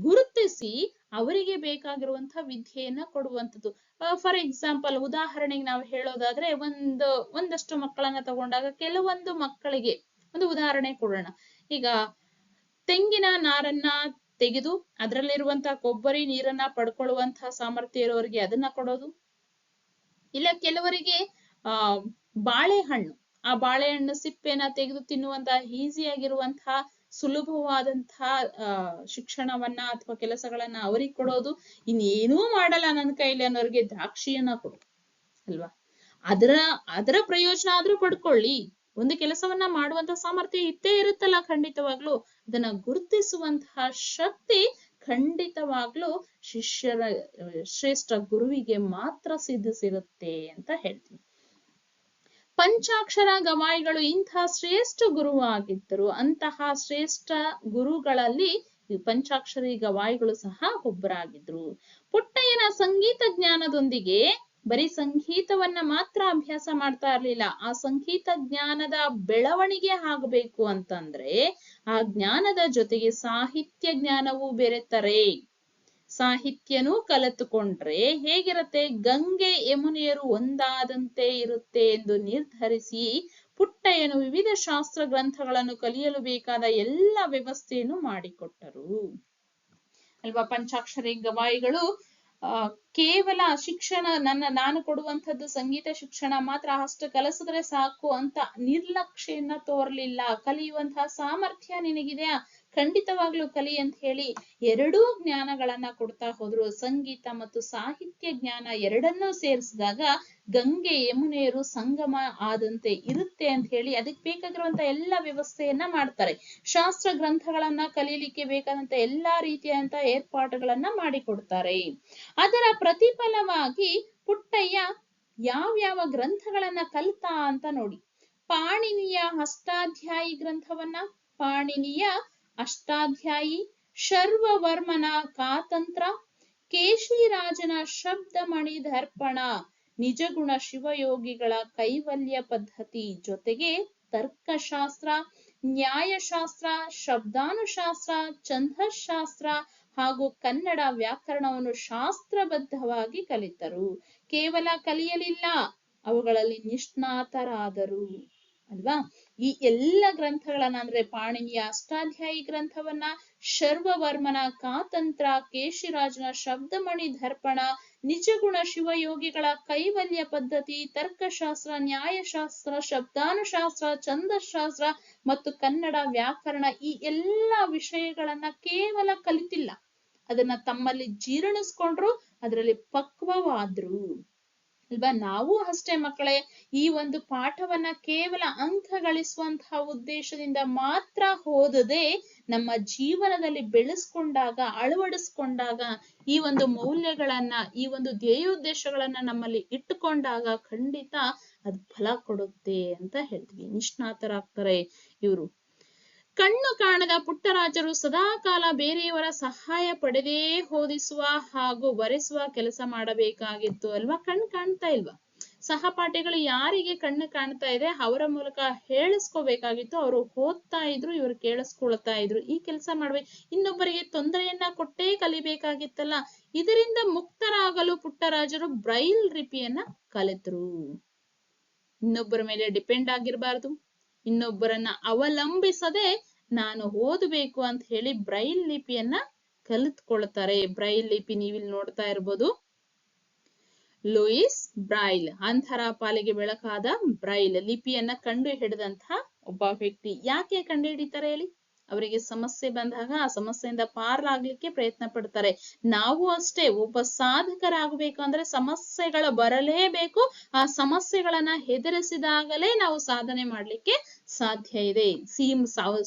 ಗುರುತಿಸಿ ಅವರಿಗೆ ಬೇಕಾಗಿರುವಂತಹ ವಿದ್ಯೆಯನ್ನ ಕೊಡುವಂಥದ್ದು. ಫಾರ್ ಎಕ್ಸಾಂಪಲ್, ಉದಾಹರಣೆಗೆ ನಾವು ಹೇಳೋದಾದ್ರೆ ಒಂದಷ್ಟು ಮಕ್ಕಳನ್ನ ತಗೊಂಡಾಗ ಕೆಲವೊಂದು ಮಕ್ಕಳಿಗೆ ಒಂದು ಉದಾಹರಣೆ ಕೊಡೋಣ. ಈಗ ತೆಂಗಿನ ನಾರನ್ನ ತೆಗೆದು ಅದರಲ್ಲಿರುವಂತಹ ಕೊಬ್ಬರಿ ನೀರನ್ನ ಪಡ್ಕೊಳ್ಳುವಂತಹ ಸಾಮರ್ಥ್ಯ ಇರೋರಿಗೆ ಅದನ್ನ ಕೊಡೋದು. ಇಲ್ಲ ಕೆಲವರಿಗೆ ಬಾಳೆಹಣ್ಣು, ಆ ಬಾಳೆಹಣ್ಣು ಸಿಪ್ಪೆನ ತೆಗೆದು ತಿನ್ನುವಂತಹ ಈಸಿಯಾಗಿರುವಂತಹ ಸುಲಭವಾದಂತಹ ಶಿಕ್ಷಣವನ್ನ ಅಥವಾ ಕೆಲಸಗಳನ್ನ ಅವರಿಗೆ ಕೊಡೋದು. ಇನ್ನೇನೂ ಮಾಡಲ್ಲ ನನ್ನ ಕೈಲಿ ಅನ್ನೋರಿಗೆ ದ್ರಾಕ್ಷಿಯನ್ನ ಕೊಡು ಅಲ್ವಾ. ಅದರ ಪ್ರಯೋಜನ ಆದ್ರೂ ಪಡ್ಕೊಳ್ಳಿ. ಒಂದು ಕೆಲಸವನ್ನ ಮಾಡುವಂತ ಸಾಮರ್ಥ್ಯ ಇತ್ತೇ ಇರುತ್ತಲ್ಲ, ಖಂಡಿತವಾಗ್ಲು ಅದನ್ನ ಗುರುತಿಸುವಂತಹ ಶಕ್ತಿ ಖಂಡಿತವಾಗ್ಲೂ ಶಿಷ್ಯರ ಶ್ರೇಷ್ಠ ಗುರುವಿಗೆ ಮಾತ್ರ ಸಿದ್ಧಿಸಿರುತ್ತೆ ಅಂತ ಹೇಳ್ತೀನಿ. ಪಂಚಾಕ್ಷರ ಗವಾಯಿಗಳು ಇಂತಹ ಶ್ರೇಷ್ಠ ಗುರುವಾಗಿದ್ದರು. ಅಂತಹ ಶ್ರೇಷ್ಠ ಗುರುಗಳಲ್ಲಿ ಪಂಚಾಕ್ಷರಿ ಗವಾಯಿಗಳು ಸಹ ಒಬ್ಬರಾಗಿದ್ರು. ಪುಟ್ಟಯ್ಯನ ಸಂಗೀತ ಜ್ಞಾನದೊಂದಿಗೆ ಬರೀ ಸಂಗೀತವನ್ನ ಮಾತ್ರ ಅಭ್ಯಾಸ ಮಾಡ್ತಾ ಇರ್ಲಿಲ್ಲ. ಆ ಸಂಗೀತ ಜ್ಞಾನದ ಬೆಳವಣಿಗೆ ಆಗಬೇಕು ಅಂತಂದ್ರೆ ಆ ಜ್ಞಾನದ ಜೊತೆಗೆ ಸಾಹಿತ್ಯ ಜ್ಞಾನವೂ ಬೆರೆತರೆ. ಸಾಹಿತ್ಯನೂ ಕಲಿತುಕೊಂಡ್ರೆ ಹೇಗಿರುತ್ತೆ, ಗಂಗೆ ಯಮುನೆಯರು ಒಂದಾದಂತೆ ಇರುತ್ತೆ ಎಂದು ನಿರ್ಧರಿಸಿ ಪುಟ್ಟಯ್ಯನು ವಿವಿಧ ಶಾಸ್ತ್ರ ಗ್ರಂಥಗಳನ್ನು ಕಲಿಯಲು ಬೇಕಾದ ಎಲ್ಲ ವ್ಯವಸ್ಥೆಯನ್ನು ಮಾಡಿಕೊಟ್ಟರು ಅಲ್ವಾ. ಪಂಚಾಕ್ಷರಿ ಗವಾಯಿಗಳು ಕೇವಲ ಶಿಕ್ಷಣ ನಾನು ಕೊಡುವಂಥದ್ದು ಸಂಗೀತ ಶಿಕ್ಷಣ ಮಾತ್ರ, ಅಷ್ಟು ಕಲಿಸಿದ್ರೆ ಸಾಕು ಅಂತ ನಿರ್ಲಕ್ಷ್ಯನ್ನ ತೋರ್ಲಿಲ್ಲ. ಕಲಿಯುವಂತಹ ಸಾಮರ್ಥ್ಯ ನಿನಗಿದೆಯಾ, ಖಂಡಿತವಾಗ್ಲೂ ಕಲಿ ಅಂತ ಹೇಳಿ ಎರಡೂ ಜ್ಞಾನಗಳನ್ನ ಕೊಡ್ತಾ ಹೋದ್ರು. ಸಂಗೀತ ಮತ್ತು ಸಾಹಿತ್ಯ ಜ್ಞಾನ ಎರಡನ್ನೂ ಸೇರಿಸಿದಾಗ ಗಂಗೆ ಯಮುನೆಯರು ಸಂಗಮ ಆದಂತೆ ಇರುತ್ತೆ ಅಂತ ಹೇಳಿ ಅದಕ್ಕೆ ಬೇಕಾಗಿರುವಂತ ಎಲ್ಲ ವ್ಯವಸ್ಥೆಯನ್ನ ಮಾಡ್ತಾರೆ. ಶಾಸ್ತ್ರ ಗ್ರಂಥಗಳನ್ನ ಕಲೀಲಿಕ್ಕೆ ಬೇಕಾದಂತ ಎಲ್ಲಾ ರೀತಿಯಾದಂತ ಏರ್ಪಾಡುಗಳನ್ನ ಮಾಡಿಕೊಡ್ತಾರೆ. ಅದರ ಪ್ರತಿಫಲವಾಗಿ ಪುಟ್ಟಯ್ಯ ಯಾವ್ಯಾವ ಗ್ರಂಥಗಳನ್ನ ಕಲಿತ ಅಂತ ನೋಡಿ. ಪಾಣಿನಿಯ ಅಷ್ಟಾಧ್ಯಾಯಿ ಗ್ರಂಥವನ್ನ, ಪಾಣಿನಿಯ ಅಷ್ಟಾಧ್ಯಾಯಿ, ಶರ್ವವರ್ಮನ ಕಾತಂತ್ರ, ಕೇಶಿರಾಜನ ಶಬ್ದಮಣಿ ದರ್ಪಣ, ನಿಜಗುಣ ಶಿವಯೋಗಿಗಳ ಕೈವಲ್ಯ ಪದ್ಧತಿ ಜೊತೆಗೆ ತರ್ಕಶಾಸ್ತ್ರ, ನ್ಯಾಯಶಾಸ್ತ್ರ, ಶಬ್ದಾನುಶಾಸ್ತ್ರ, ಛಂದಶಾಸ್ತ್ರ ಹಾಗೂ ಕನ್ನಡ ವ್ಯಾಕರಣವನ್ನು ಶಾಸ್ತ್ರಬದ್ಧವಾಗಿ ಕಲಿತರು. ಕೇವಲ ಕಲಿಯಲಿಲ್ಲ, ಅವುಗಳಲ್ಲಿ ನಿಷ್ಣಾತರಾದರು ಅಲ್ವಾ. ಈ ಎಲ್ಲ ಗ್ರಂಥಗಳನ್ನ ಅಂದ್ರೆ ಪಾಣಿನಿಯ ಅಷ್ಟಾಧ್ಯಾಯಿ ಗ್ರಂಥವನ್ನ, ಶರ್ವವರ್ಮನ ಕಾತಂತ್ರ, ಕೇಶಿರಾಜನ ಶಬ್ದಮಣಿ ದರ್ಪಣ, ನಿಜಗುಣ ಶಿವಯೋಗಿಗಳ ಕೈವಲ್ಯ ಪದ್ಧತಿ, ತರ್ಕಶಾಸ್ತ್ರ, ನ್ಯಾಯಶಾಸ್ತ್ರ, ಶಬ್ದಾನುಶಾಸ್ತ್ರ, ಛಂದಶಾಸ್ತ್ರ ಮತ್ತು ಕನ್ನಡ ವ್ಯಾಕರಣ, ಈ ಎಲ್ಲ ವಿಷಯಗಳನ್ನ ಕೇವಲ ಕಲಿತಿಲ್ಲ, ಅದನ್ನ ತಮ್ಮಲ್ಲಿ ಜೀರ್ಣಿಸ್ಕೊಂಡ್ರು, ಅದರಲ್ಲಿ ಪಕ್ವವಾದ್ರು ಅಲ್ವಾ. ನಾವು ಅಷ್ಟೇ ಮಕ್ಕಳೇ, ಈ ಒಂದು ಪಾಠವನ್ನ ಕೇವಲ ಅಂಕ ಗಳಿಸುವಂತಹ ಉದ್ದೇಶದಿಂದ ಮಾತ್ರ ಓದದೆ ನಮ್ಮ ಜೀವನದಲ್ಲಿ ಬೆಳೆಸ್ಕೊಂಡಾಗ, ಅಳವಡಿಸ್ಕೊಂಡಾಗ, ಈ ಒಂದು ಮೌಲ್ಯಗಳನ್ನ, ಈ ಒಂದು ಧ್ಯೇಯೋದ್ದೇಶಗಳನ್ನ ನಮ್ಮಲ್ಲಿ ಇಟ್ಟುಕೊಂಡಾಗ ಖಂಡಿತ ಅದು ಫಲ ಕೊಡುತ್ತೆ ಅಂತ ಹೇಳ್ತೀವಿ. ನಿಷ್ಣಾತರಾಗ್ತಾರೆ ಇವರು. ಕಣ್ಣು ಕಾಣದ ಪುಟ್ಟರಾಜರು ಸದಾಕಾಲ ಬೇರೆಯವರ ಸಹಾಯ ಪಡೆದೇ ಓದಿಸುವ ಹಾಗೂ ಬರೆಸುವ ಕೆಲಸ ಮಾಡಬೇಕಾಗಿತ್ತು ಅಲ್ವಾ. ಕಣ್ಣು ಕಾಣ್ತಾ ಇಲ್ವಾ, ಸಹಪಾಠಿಗಳು ಯಾರಿಗೆ ಕಣ್ಣು ಕಾಣ್ತಾ ಇದೆ ಅವರ ಮೂಲಕ ಹೇಳಿಸ್ಕೋಬೇಕಾಗಿತ್ತು. ಅವರು ಓದ್ತಾ ಇದ್ರು, ಇವರು ಕೇಳಿಸ್ಕೊಳ್ತಾ ಇದ್ರು. ಈ ಕೆಲಸ ಮಾಡ್ಬೇಕು. ಇನ್ನೊಬ್ಬರಿಗೆ ತೊಂದರೆಯನ್ನ ಕೊಟ್ಟೇ ಕಲಿಬೇಕಾಗಿತ್ತಲ್ಲ. ಇದರಿಂದ ಮುಕ್ತರಾಗಲು ಪುಟ್ಟರಾಜರು ಬ್ರೈಲ್ ಲಿಪಿಯನ್ನ ಕಲಿತರು. ಇನ್ನೊಬ್ಬರ ಮೇಲೆ ಡಿಪೆಂಡ್ ಆಗಿರಬಾರ್ದು, ಇನ್ನೊಬ್ಬರನ್ನ ಅವಲಂಬಿಸದೆ ನಾನು ಓದಬೇಕು ಅಂತ ಹೇಳಿ ಬ್ರೈಲ್ ಲಿಪಿಯನ್ನ ಕಲಿತ್ಕೊಳ್ತಾರೆ. ಬ್ರೈಲ್ ಲಿಪಿ ನೀವಿಲ್ಲಿ ನೋಡ್ತಾ ಇರ್ಬೋದು. ಲೂಯಿಸ್ ಬ್ರೈಲ್, ಅಂಧರ ಪಾಲಿಗೆ ಬೆಳಕಾದ ಬ್ರೈಲ್ ಲಿಪಿಯನ್ನ ಕಂಡು ಹಿಡಿದಂತಹ ಒಬ್ಬ ವ್ಯಕ್ತಿ. ಯಾಕೆ ಕಂಡು ಹಿಡಿತಾರೆ ಹೇಳಿ? ಅವರಿಗೆ ಸಮಸ್ಯೆ ಬಂದಾಗ ಆ ಸಮಸ್ಯೆಯಿಂದ ಪಾರಾಗ್ಲಿಕ್ಕೆ ಪ್ರಯತ್ನ ಪಡ್ತಾರೆ. ನಾವು ಅಷ್ಟೇ, ಒಬ್ಬ ಸಾಧಕರಾಗಬೇಕು ಅಂದ್ರೆ ಸಮಸ್ಯೆಗಳು ಬರಲೇಬೇಕು. ಆ ಸಮಸ್ಯೆಗಳನ್ನ ಎದುರಿಸಿದಾಗಲೇ ನಾವು ಸಾಧನೆ ಮಾಡ್ಲಿಕ್ಕೆ ಸಾಧ್ಯ ಇದೆ.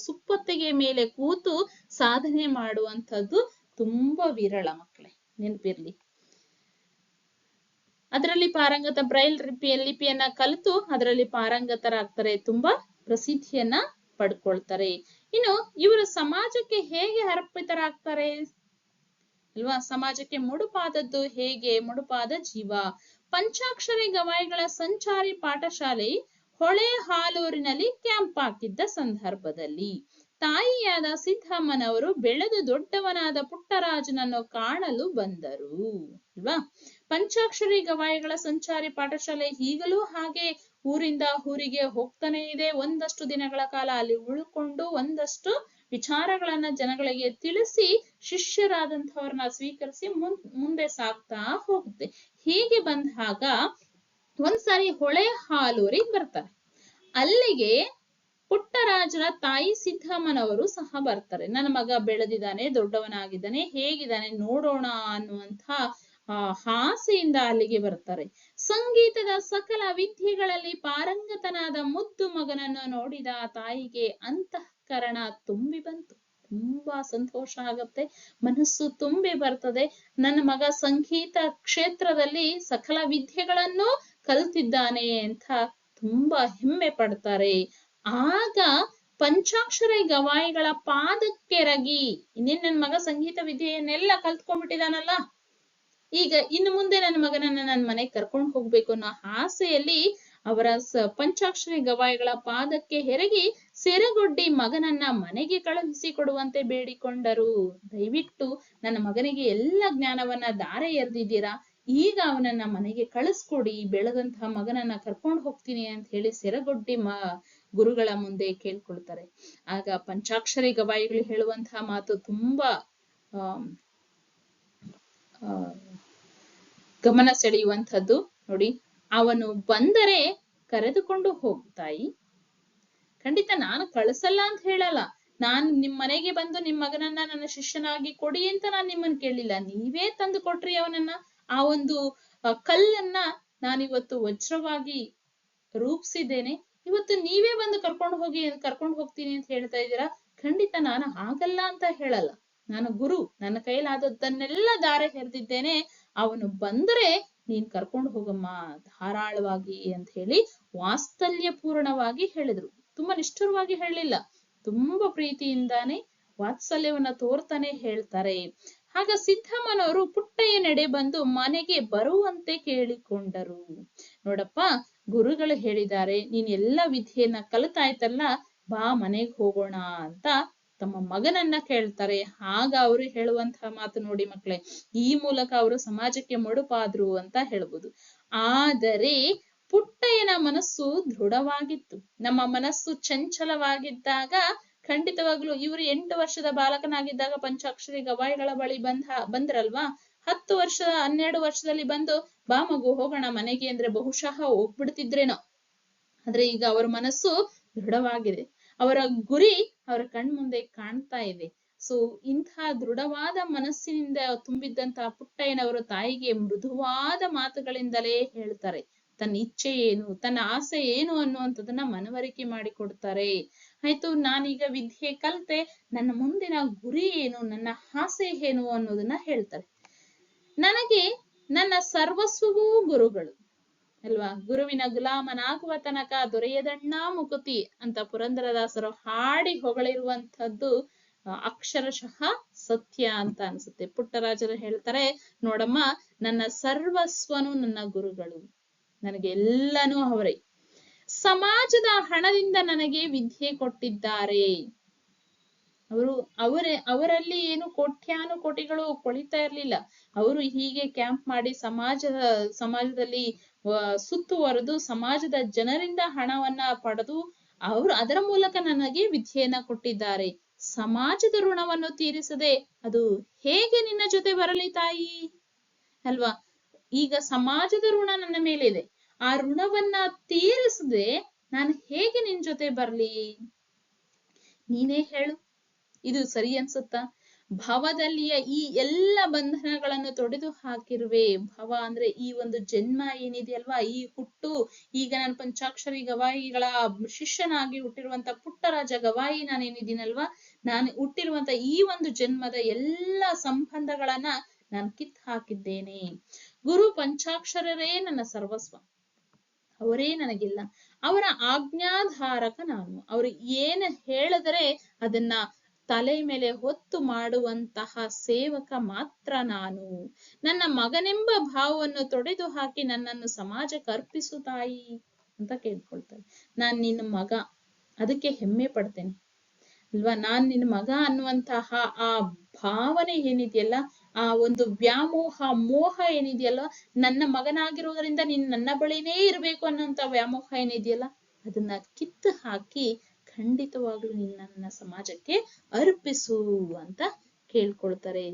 ಸುಪ್ಪತ್ತಿಗೆ ಮೇಲೆ ಕೂತು ಸಾಧನೆ ಮಾಡುವಂಥದ್ದು ತುಂಬಾ ವಿರಳ ಮಕ್ಕಳೇ, ನೆನಪಿರ್ಲಿ. ಅದರಲ್ಲಿ ಪಾರಂಗತ ಬ್ರೈಲ್ ಲಿಪಿಯನ್ನ ಕಲಿತು ಅದರಲ್ಲಿ ಪಾರಂಗತರಾಗ್ತಾರೆ, ತುಂಬಾ ಪ್ರಸಿದ್ಧಿಯನ್ನ ಪಡ್ಕೊಳ್ತಾರೆ. ಇನ್ನು ಇವರು ಸಮಾಜಕ್ಕೆ ಹೇಗೆ ಅರ್ಪಿತರಾಗ್ತಾರೆ ಅಲ್ವಾ? ಸಮಾಜಕ್ಕೆ ಮುಡುಪಾದದ್ದು ಹೇಗೆ? ಮುಡುಪಾದ ಜೀವ. ಪಂಚಾಕ್ಷರಿ ಗವಾಯಿಗಳ ಸಂಚಾರಿ ಪಾಠಶಾಲೆ ಹೊಳೆ ಹಾಲೂರಿನಲ್ಲಿ ಕ್ಯಾಂಪ್ ಹಾಕಿದ್ದ ಸಂದರ್ಭದಲ್ಲಿ ತಾಯಿಯಾದ ಸಿದ್ದಮ್ಮನವರು ಬೆಳೆದು ದೊಡ್ಡವನಾದ ಪುಟ್ಟರಾಜನನ್ನು ಕಾಣಲು ಬಂದರು ಅಲ್ವಾ? ಪಂಚಾಕ್ಷರಿ ಗವಾಯಿಗಳ ಸಂಚಾರಿ ಪಾಠಶಾಲೆ ಈಗಲೂ ಹಾಗೆ ಊರಿಂದ ಊರಿಗೆ ಹೋಗ್ತಾನೆ ಇದೆ. ಒಂದಷ್ಟು ದಿನಗಳ ಕಾಲ ಅಲ್ಲಿ ಉಳ್ಕೊಂಡು ಒಂದಷ್ಟು ವಿಚಾರಗಳನ್ನ ಜನಗಳಿಗೆ ತಿಳಿಸಿ ಶಿಷ್ಯರಾದಂಥವ್ರನ್ನ ಸ್ವೀಕರಿಸಿ ಮುಂದೆ ಸಾಗ್ತಾ ಹೋಗುತ್ತೆ. ಹೀಗೆ ಬಂದಾಗ ಒಂದ್ಸಾರಿ ಹೊಳೆ ಹಾಲೂರಿಗೆ ಬರ್ತಾರೆ. ಅಲ್ಲಿಗೆ ಪುಟ್ಟರಾಜನ ತಾಯಿ ಸಿದ್ದಮ್ಮನವರು ಸಹ ಬರ್ತಾರೆ. ನನ್ನ ಮಗ ಬೆಳೆದಿದ್ದಾನೆ, ದೊಡ್ಡವನಾಗಿದ್ದಾನೆ, ಹೇಗಿದ್ದಾನೆ ನೋಡೋಣ ಅನ್ನುವಂಥ ಆಸೆಯಿಂದ ಅಲ್ಲಿಗೆ ಬರ್ತಾರೆ. ಸಂಗೀತದ ಸಕಲ ವಿದ್ಯೆಗಳಲ್ಲಿ ಪಾರಂಗತನಾದ ಮುದ್ದು ಮಗನನ್ನು ನೋಡಿದ ತಾಯಿಗೆ ಅಂತಃಕರಣ ತುಂಬಿ ಬಂತು. ತುಂಬಾ ಸಂತೋಷ ಆಗತ್ತೆ, ಮನಸ್ಸು ತುಂಬಿ ಬರ್ತದೆ. ನನ್ನ ಮಗ ಸಂಗೀತ ಕ್ಷೇತ್ರದಲ್ಲಿ ಸಕಲ ವಿದ್ಯೆಗಳನ್ನು ಕಲ್ತಿದ್ದಾನೆ ಅಂತ ತುಂಬಾ ಹೆಮ್ಮೆ ಪಡ್ತಾರೆ. ಆಗ ಪಂಚಾಕ್ಷರಿ ಗವಾಯಿಗಳ ಪಾದಕ್ಕೆರಗಿ, ಇನ್ನೇನ್ ನನ್ನ ಮಗ ಸಂಗೀತ ವಿದ್ಯೆಯನ್ನೆಲ್ಲ ಕಲ್ತ್ಕೊಂಡ್ಬಿಟ್ಟಿದಾನಲ್ಲ, ಈಗ ಇನ್ನು ಮುಂದೆ ನನ್ನ ಮಗನನ್ನ ನನ್ನ ಮನೆಗೆ ಕರ್ಕೊಂಡು ಹೋಗ್ಬೇಕು ಅನ್ನೋ ಆಸೆಯಲ್ಲಿ ಅವರ ಪಂಚಾಕ್ಷರಿ ಗವಾಯಿಗಳ ಪಾದಕ್ಕೆ ಎರಗಿ ಸೆರಗೊಡ್ಡಿ ಮಗನನ್ನ ಮನೆಗೆ ಕಳುಹಿಸಿ ಕೊಡುವಂತೆ ಬೇಡಿಕೊಂಡರು. ದಯವಿಟ್ಟು ನನ್ನ ಮಗನಿಗೆ ಎಲ್ಲ ಜ್ಞಾನವನ್ನ ಧಾರೆ ಎರೆದಿದ್ದೀರಾ, ಈಗ ಅವನನ್ನ ಮನೆಗೆ ಕಳಿಸ್ಕೊಡಿ, ಬೆಳೆದಂತಹ ಮಗನನ್ನ ಕರ್ಕೊಂಡು ಹೋಗ್ತೀನಿ ಅಂತ ಹೇಳಿ ಸೆರಗೊಡ್ಡಿ ಗುರುಗಳ ಮುಂದೆ ಕೇಳ್ಕೊಳ್ತಾರೆ. ಆಗ ಪಂಚಾಕ್ಷರಿ ಗವಾಯಿಗಳು ಹೇಳುವಂತಹ ಮಾತು ತುಂಬಾ ಗಮನ ಸೆಳೆಯುವಂಥದ್ದು ನೋಡಿ. ಅವನು ಬಂದರೆ ಕರೆದುಕೊಂಡು ಹೋಗ್ತಾಯಿ, ಖಂಡಿತ ನಾನು ಕಳಿಸಲ್ಲ ಅಂತ ಹೇಳಲ್ಲ. ನಾನ್ ನಿಮ್ ಮನೆಗೆ ಬಂದು ನಿಮ್ ಮಗನನ್ನ ನನ್ನ ಶಿಷ್ಯನಾಗಿ ಕೊಡಿ ಅಂತ ನಾನ್ ನಿಮ್ಮನ್ನ ಕೇಳಿಲ್ಲ, ನೀವೇ ತಂದು ಕೊಟ್ರಿ ಅವನನ್ನ. ಆ ಒಂದು ಕಲ್ಲನ್ನ ನಾನಿವತ್ತು ವಜ್ರವಾಗಿ ರೂಪಿಸಿದ್ದೇನೆ, ಇವತ್ತು ನೀವೇ ಬಂದು ಕರ್ಕೊಂಡು ಹೋಗ್ತೀನಿ ಅಂತ ಹೇಳ್ತಾ ಇದ್ದೀರಾ. ಖಂಡಿತ ನಾನು ಆಗಲ್ಲ ಅಂತ ಹೇಳಲ್ಲ. ನಾನು ಗುರು, ನನ್ನ ಕೈಲಾದದ್ದನ್ನೆಲ್ಲ ದಾರೆ ಎರೆದಿದ್ದೇನೆ. ಅವನು ಬಂದ್ರೆ ನೀನ್ ಕರ್ಕೊಂಡು ಹೋಗಮ್ಮ ಧಾರಾಳವಾಗಿ ಅಂತ ಹೇಳಿ ವಾತ್ಸಲ್ಯ ಪೂರ್ಣವಾಗಿ ಹೇಳಿದ್ರು. ತುಂಬಾ ನಿಷ್ಠುರವಾಗಿ ಹೇಳಲಿಲ್ಲ, ತುಂಬಾ ಪ್ರೀತಿಯಿಂದಾನೇ ವಾತ್ಸಲ್ಯವನ್ನ ತೋರ್ತಾನೆ ಹೇಳ್ತಾರೆ. ಆಗ ಸಿದ್ದಮ್ಮನವರು ಪುಟ್ಟಯ್ಯ ನಡೆ ಬಂದು ಮನೆಗೆ ಬರುವಂತೆ ಕೇಳಿಕೊಂಡರು. ನೋಡಪ್ಪ, ಗುರುಗಳು ಹೇಳಿದ್ದಾರೆ, ನೀನ್ ಎಲ್ಲ ವಿದ್ಯೆಯನ್ನ ಕಲಿತಾಯ್ತಲ್ಲ, ಬಾ ಮನೆಗೆ ಹೋಗೋಣ ಅಂತ ತಮ್ಮ ಮಗನನ್ನ ಕೇಳ್ತಾರೆ. ಆಗ ಅವರು ಹೇಳುವಂತಹ ಮಾತು ನೋಡಿ ಮಕ್ಕಳೇ, ಈ ಮೂಲಕ ಅವರು ಸಮಾಜಕ್ಕೆ ಮುಡುಪಾದ್ರು ಅಂತ ಹೇಳ್ಬೋದು. ಆದರೆ ಪುಟ್ಟಯ್ಯನ ಮನಸ್ಸು ದೃಢವಾಗಿತ್ತು. ನಮ್ಮ ಮನಸ್ಸು ಚಂಚಲವಾಗಿದ್ದಾಗ ಖಂಡಿತವಾಗ್ಲು ಇವರು 8 ವರ್ಷದ ಬಾಲಕನಾಗಿದ್ದಾಗ ಪಂಚಾಕ್ಷರಿ ಗವಾಯಿಗಳ ಬಳಿ ಬಂದ್ರಲ್ವಾ, 10 ವರ್ಷ 12 ವರ್ಷದಲ್ಲಿ ಬಂದು ಬಾ ಮಗು ಹೋಗೋಣ ಮನೆಗೆ ಅಂದ್ರೆ ಬಹುಶಃ ಹೋಗ್ಬಿಡ್ತಿದ್ರೇನೋ. ಆದ್ರೆ ಈಗ ಅವರ ಮನಸ್ಸು ದೃಢವಾಗಿದೆ, ಅವರ ಗುರಿ ಅವರ ಕಣ್ಮುಂದೆ ಕಾಣ್ತಾ ಇದೆ. ಸೊ ಇಂತಹ ದೃಢವಾದ ಮನಸ್ಸಿನಿಂದ ತುಂಬಿದ್ದಂತಹ ಪುಟ್ಟಯ್ಯನವರು ತಾಯಿಗೆ ಮೃದುವಾದ ಮಾತುಗಳಿಂದಲೇ ಹೇಳ್ತಾರೆ. ತನ್ನ ಇಚ್ಛೆ ಏನು, ತನ್ನ ಆಸೆ ಏನು ಅನ್ನುವಂಥದ್ದನ್ನ ಮನವರಿಕೆ ಮಾಡಿಕೊಡ್ತಾರೆ. ಆಯ್ತು, ನಾನೀಗ ವಿದ್ಯೆ ಕಲಿತೆ, ನನ್ನ ಮುಂದಿನ ಗುರಿ ಏನು, ನನ್ನ ಆಸೆ ಏನು ಅನ್ನೋದನ್ನ ಹೇಳ್ತಾರೆ. ನನಗೆ ನನ್ನ ಸರ್ವಸ್ವವೂ ಗುರುಗಳು ಅಲ್ವಾ, ಗುರುವಿನ ಗುಲಾಮನಾಗುವ ತನಕ ದೊರೆಯದಣ್ಣ ಮುಕುತಿ ಅಂತ ಪುರಂದರದಾಸರು ಹಾಡಿ ಹೊಗಳಿರುವಂತದ್ದು ಅಕ್ಷರಶಃ ಸತ್ಯ ಅಂತ ಅನ್ಸುತ್ತೆ. ಪುಟ್ಟರಾಜರು ಹೇಳ್ತಾರೆ, ನೋಡಮ್ಮ, ನನ್ನ ಸರ್ವಸ್ವನು ನನ್ನ ಗುರುಗಳು, ನನಗೆ ಎಲ್ಲನೂ ಅವರೇ. ಸಮಾಜದ ಹಣದಿಂದ ನನಗೆ ವಿದ್ಯೆ ಕೊಟ್ಟಿದ್ದಾರೆ. ಅವರಲ್ಲಿ ಏನು ಕೋಟ್ಯಾನುಕೋಟಿಗಳು ಕೊಳಿತಾ ಇರ್ಲಿಲ್ಲ. ಅವರು ಹೀಗೆ ಕ್ಯಾಂಪ್ ಮಾಡಿ ಸಮಾಜದಲ್ಲಿ ಸುತ್ತುವರೆದು ಸಮಾಜದ ಜನರಿಂದ ಹಣವನ್ನ ಪಡೆದು ಅವರು ಅದರ ಮೂಲಕ ನನಗೆ ವಿದ್ಯೆಯನ್ನ ಕೊಟ್ಟಿದ್ದಾರೆ. ಸಮಾಜದ ಋಣವನ್ನು ತೀರಿಸದೆ ಅದು ಹೇಗೆ ನಿನ್ನ ಜೊತೆ ಬರಲಿ ತಾಯಿ ಅಲ್ವಾ? ಈಗ ಸಮಾಜದ ಋಣ ನನ್ನ ಮೇಲಿದೆ, ಆ ಋಣವನ್ನ ತೀರಿಸದೆ ನಾನು ಹೇಗೆ ನಿನ್ ಜೊತೆ ಬರ್ಲಿ? ನೀನೇ ಹೇಳು, ಇದು ಸರಿ ಅನ್ಸುತ್ತಾ? ಭವದಲ್ಲಿಯ ಈ ಎಲ್ಲ ಬಂಧನಗಳನ್ನು ತೊಡೆದು ಹಾಕಿರುವೆ. ಭವ ಅಂದ್ರೆ ಈ ಒಂದು ಜನ್ಮ ಏನಿದೆಯಲ್ವಾ, ಈ ಹುಟ್ಟು, ಈಗ ನಾನು ಪಂಚಾಕ್ಷರಿ ಗವಾಯಿಗಳ ಶಿಷ್ಯನಾಗಿ ಹುಟ್ಟಿರುವಂತ ಪುಟ್ಟರಾಜ ಗವಾಯಿ ನಾನೇನಿದ್ದೀನಲ್ವಾ, ನಾನು ಹುಟ್ಟಿರುವಂತ ಈ ಒಂದು ಜನ್ಮದ ಎಲ್ಲ ಸಂಬಂಧಗಳನ್ನ ನಾನು ಕಿತ್ತು ಹಾಕಿದ್ದೇನೆ. ಗುರು ಪಂಚಾಕ್ಷರರೇ ನನ್ನ ಸರ್ವಸ್ವ, ಅವರೇ ನನಗಿಲ್ಲ. ಅವರ ಆಜ್ಞಾಧಾರಕ ನಾನು. ಅವರು ಏನು ಹೇಳಿದರೆ ಅದನ್ನ ತಲೆ ಮೇಲೆ ಹೊತ್ತು ಮಾಡುವಂತಹ ಸೇವಕ ಮಾತ್ರ ನಾನು. ನನ್ನ ಮಗನೆಂಬ ಭಾವವನ್ನು ತೊಡೆದು ಹಾಕಿ ನನ್ನನ್ನು ಸಮಾಜಕ್ಕೆ ಅರ್ಪಿಸು ತಾಯಿ ಅಂತ ಕೇಳ್ಕೊಳ್ತಾರೆ. ನಾನ್ ನಿನ್ನ ಮಗ, ಅದಕ್ಕೆ ಹೆಮ್ಮೆ ಪಡ್ತೇನೆ ಅಲ್ವಾ. ನಾನ್ ನಿನ್ನ ಮಗ ಅನ್ನುವಂತಹ ಆ ಭಾವನೆ ಏನಿದೆಯಲ್ಲ, ಆ ಒಂದು ವ್ಯಾಮೋಹ ಮೋಹ ಏನಿದೆಯಲ್ಲ, ನನ್ನ ಮಗನಾಗಿರೋದ್ರಿಂದ ನೀನ್ ನನ್ನ ಬಳಿನೇ ಇರ್ಬೇಕು ಅನ್ನೋಂತ ವ್ಯಾಮೋಹ ಏನಿದೆಯಲ್ಲ, ಅದನ್ನ ಕಿತ್ತು ಹಾಕಿ ಖಂಡಿತವಾಗ್ಲೂ ನೀನ್ ನನ್ನ ಸಮಾಜಕ್ಕೆ ಅರ್ಪಿಸು ಅಂತ ಕೇಳ್ಕೊಳ್ತಾರೆ.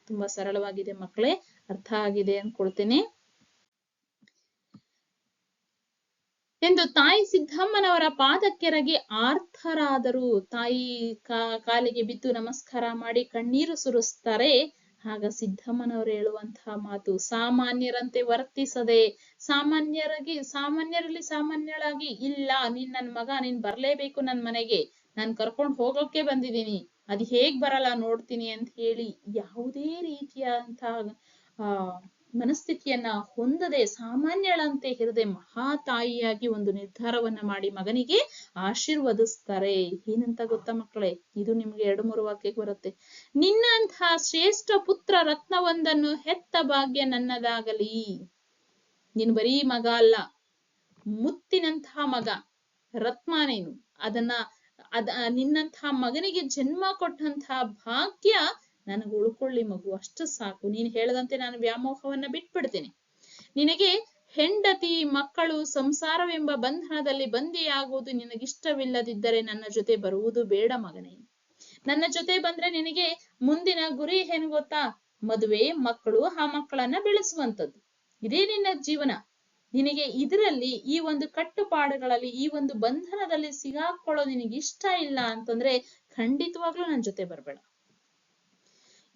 ತುಂಬಾ ಸರಳವಾಗಿದೆ ಮಕ್ಕಳೇ, ಅರ್ಥ ಆಗಿದೆ ಅನ್ಕೊಳ್ತೇನೆ. ಎಂದು ತಾಯಿ ಸಿದ್ದಮ್ಮನವರ ಪಾದಕ್ಕೆರಗಿ ಆರ್ಥರಾದರು. ತಾಯಿ ಕಾಲಿಗೆ ಬಿದ್ದು ನಮಸ್ಕಾರ ಮಾಡಿ ಕಣ್ಣೀರು ಸುರಿಸ್ತಾರೆ. ಆಗ ಸಿದ್ದಮ್ಮನವರು ಹೇಳುವಂತಹ ಮಾತು, ಸಾಮಾನ್ಯರಂತೆ ವರ್ತಿಸದೆ, ಸಾಮಾನ್ಯರಲ್ಲಿ ಸಾಮಾನ್ಯಳಾಗಿ, ಇಲ್ಲ ನೀನ್ ನನ್ ಮಗ, ನೀನ್ ಬರ್ಲೇಬೇಕು ನನ್ ಮನೆಗೆ, ನಾನ್ ಕರ್ಕೊಂಡ್ ಹೋಗೋಕೆ ಬಂದಿದ್ದೀನಿ, ಅದ್ ಹೇಗ್ ಬರಲ್ಲ ನೋಡ್ತೀನಿ ಅಂತ ಹೇಳಿ ಯಾವುದೇ ರೀತಿಯಾದಂತಹ ಮನಸ್ಥಿತಿಯನ್ನ ಹೊಂದದೆ ಸಾಮಾನ್ಯಳಂತೆ ಇರದೆ ಮಹಾ ತಾಯಿಯಾಗಿ ಒಂದು ನಿರ್ಧಾರವನ್ನ ಮಾಡಿ ಮಗನಿಗೆ ಆಶೀರ್ವದಿಸ್ತಾರೆ. ಏನಂತ ಗೊತ್ತಾ ಮಕ್ಕಳೇ, ಇದು ನಿಮ್ಗೆ 2-3 ವಾಕ್ಯಕ್ಕೆ ಬರುತ್ತೆ. ನಿನ್ನಂತಹ ಶ್ರೇಷ್ಠ ಪುತ್ರ ರತ್ನವೊಂದನ್ನು ಹೆತ್ತ ಭಾಗ್ಯ ನನ್ನದಾಗಲಿ. ನೀನ್ ಬರೀ ಮಗ ಅಲ್ಲ, ಮುತ್ತಿನಂತಹ ಮಗ, ರತ್ನ ನೀನು. ನಿನ್ನಂತಹ ಮಗನಿಗೆ ಜನ್ಮ ಕೊಟ್ಟಂತಹ ಭಾಗ್ಯ ನನಗೆ ಉಳ್ಕೊಳ್ಳಿ ಮಗು, ಅಷ್ಟು ಸಾಕು. ನೀನ್ ಹೇಳದಂತೆ ನಾನು ವ್ಯಾಮೋಹವನ್ನ ಬಿಟ್ಬಿಡ್ತೇನೆ. ನಿನಗೆ ಹೆಂಡತಿ ಮಕ್ಕಳು ಸಂಸಾರವೆಂಬ ಬಂಧನದಲ್ಲಿ ಬಂದಿಯಾಗುವುದು ನಿನಗಿಷ್ಟವಿಲ್ಲದಿದ್ದರೆ ನನ್ನ ಜೊತೆ ಬರುವುದು ಬೇಡ ಮಗನೇ. ನನ್ನ ಜೊತೆ ಬಂದ್ರೆ ನಿನಗೆ ಮುಂದಿನ ಗುರಿ ಏನ್ ಗೊತ್ತಾ? ಮದುವೆ, ಮಕ್ಕಳು, ಆ ಮಕ್ಕಳನ್ನ ಬೆಳೆಸುವಂಥದ್ದು. ಇದೇ ನಿನ್ನ ಜೀವನ. ನಿನಗೆ ಇದರಲ್ಲಿ ಈ ಒಂದು ಕಟ್ಟುಪಾಡುಗಳಲ್ಲಿ ಈ ಒಂದು ಬಂಧನದಲ್ಲಿ ಸಿಗಾಕೊಳ್ಳೋ ನಿನಗೆ ಇಷ್ಟ ಇಲ್ಲ ಅಂತಂದ್ರೆ ಖಂಡಿತವಾಗ್ಲೂ ನನ್ನ ಜೊತೆ ಬರ್ಬೇಡ.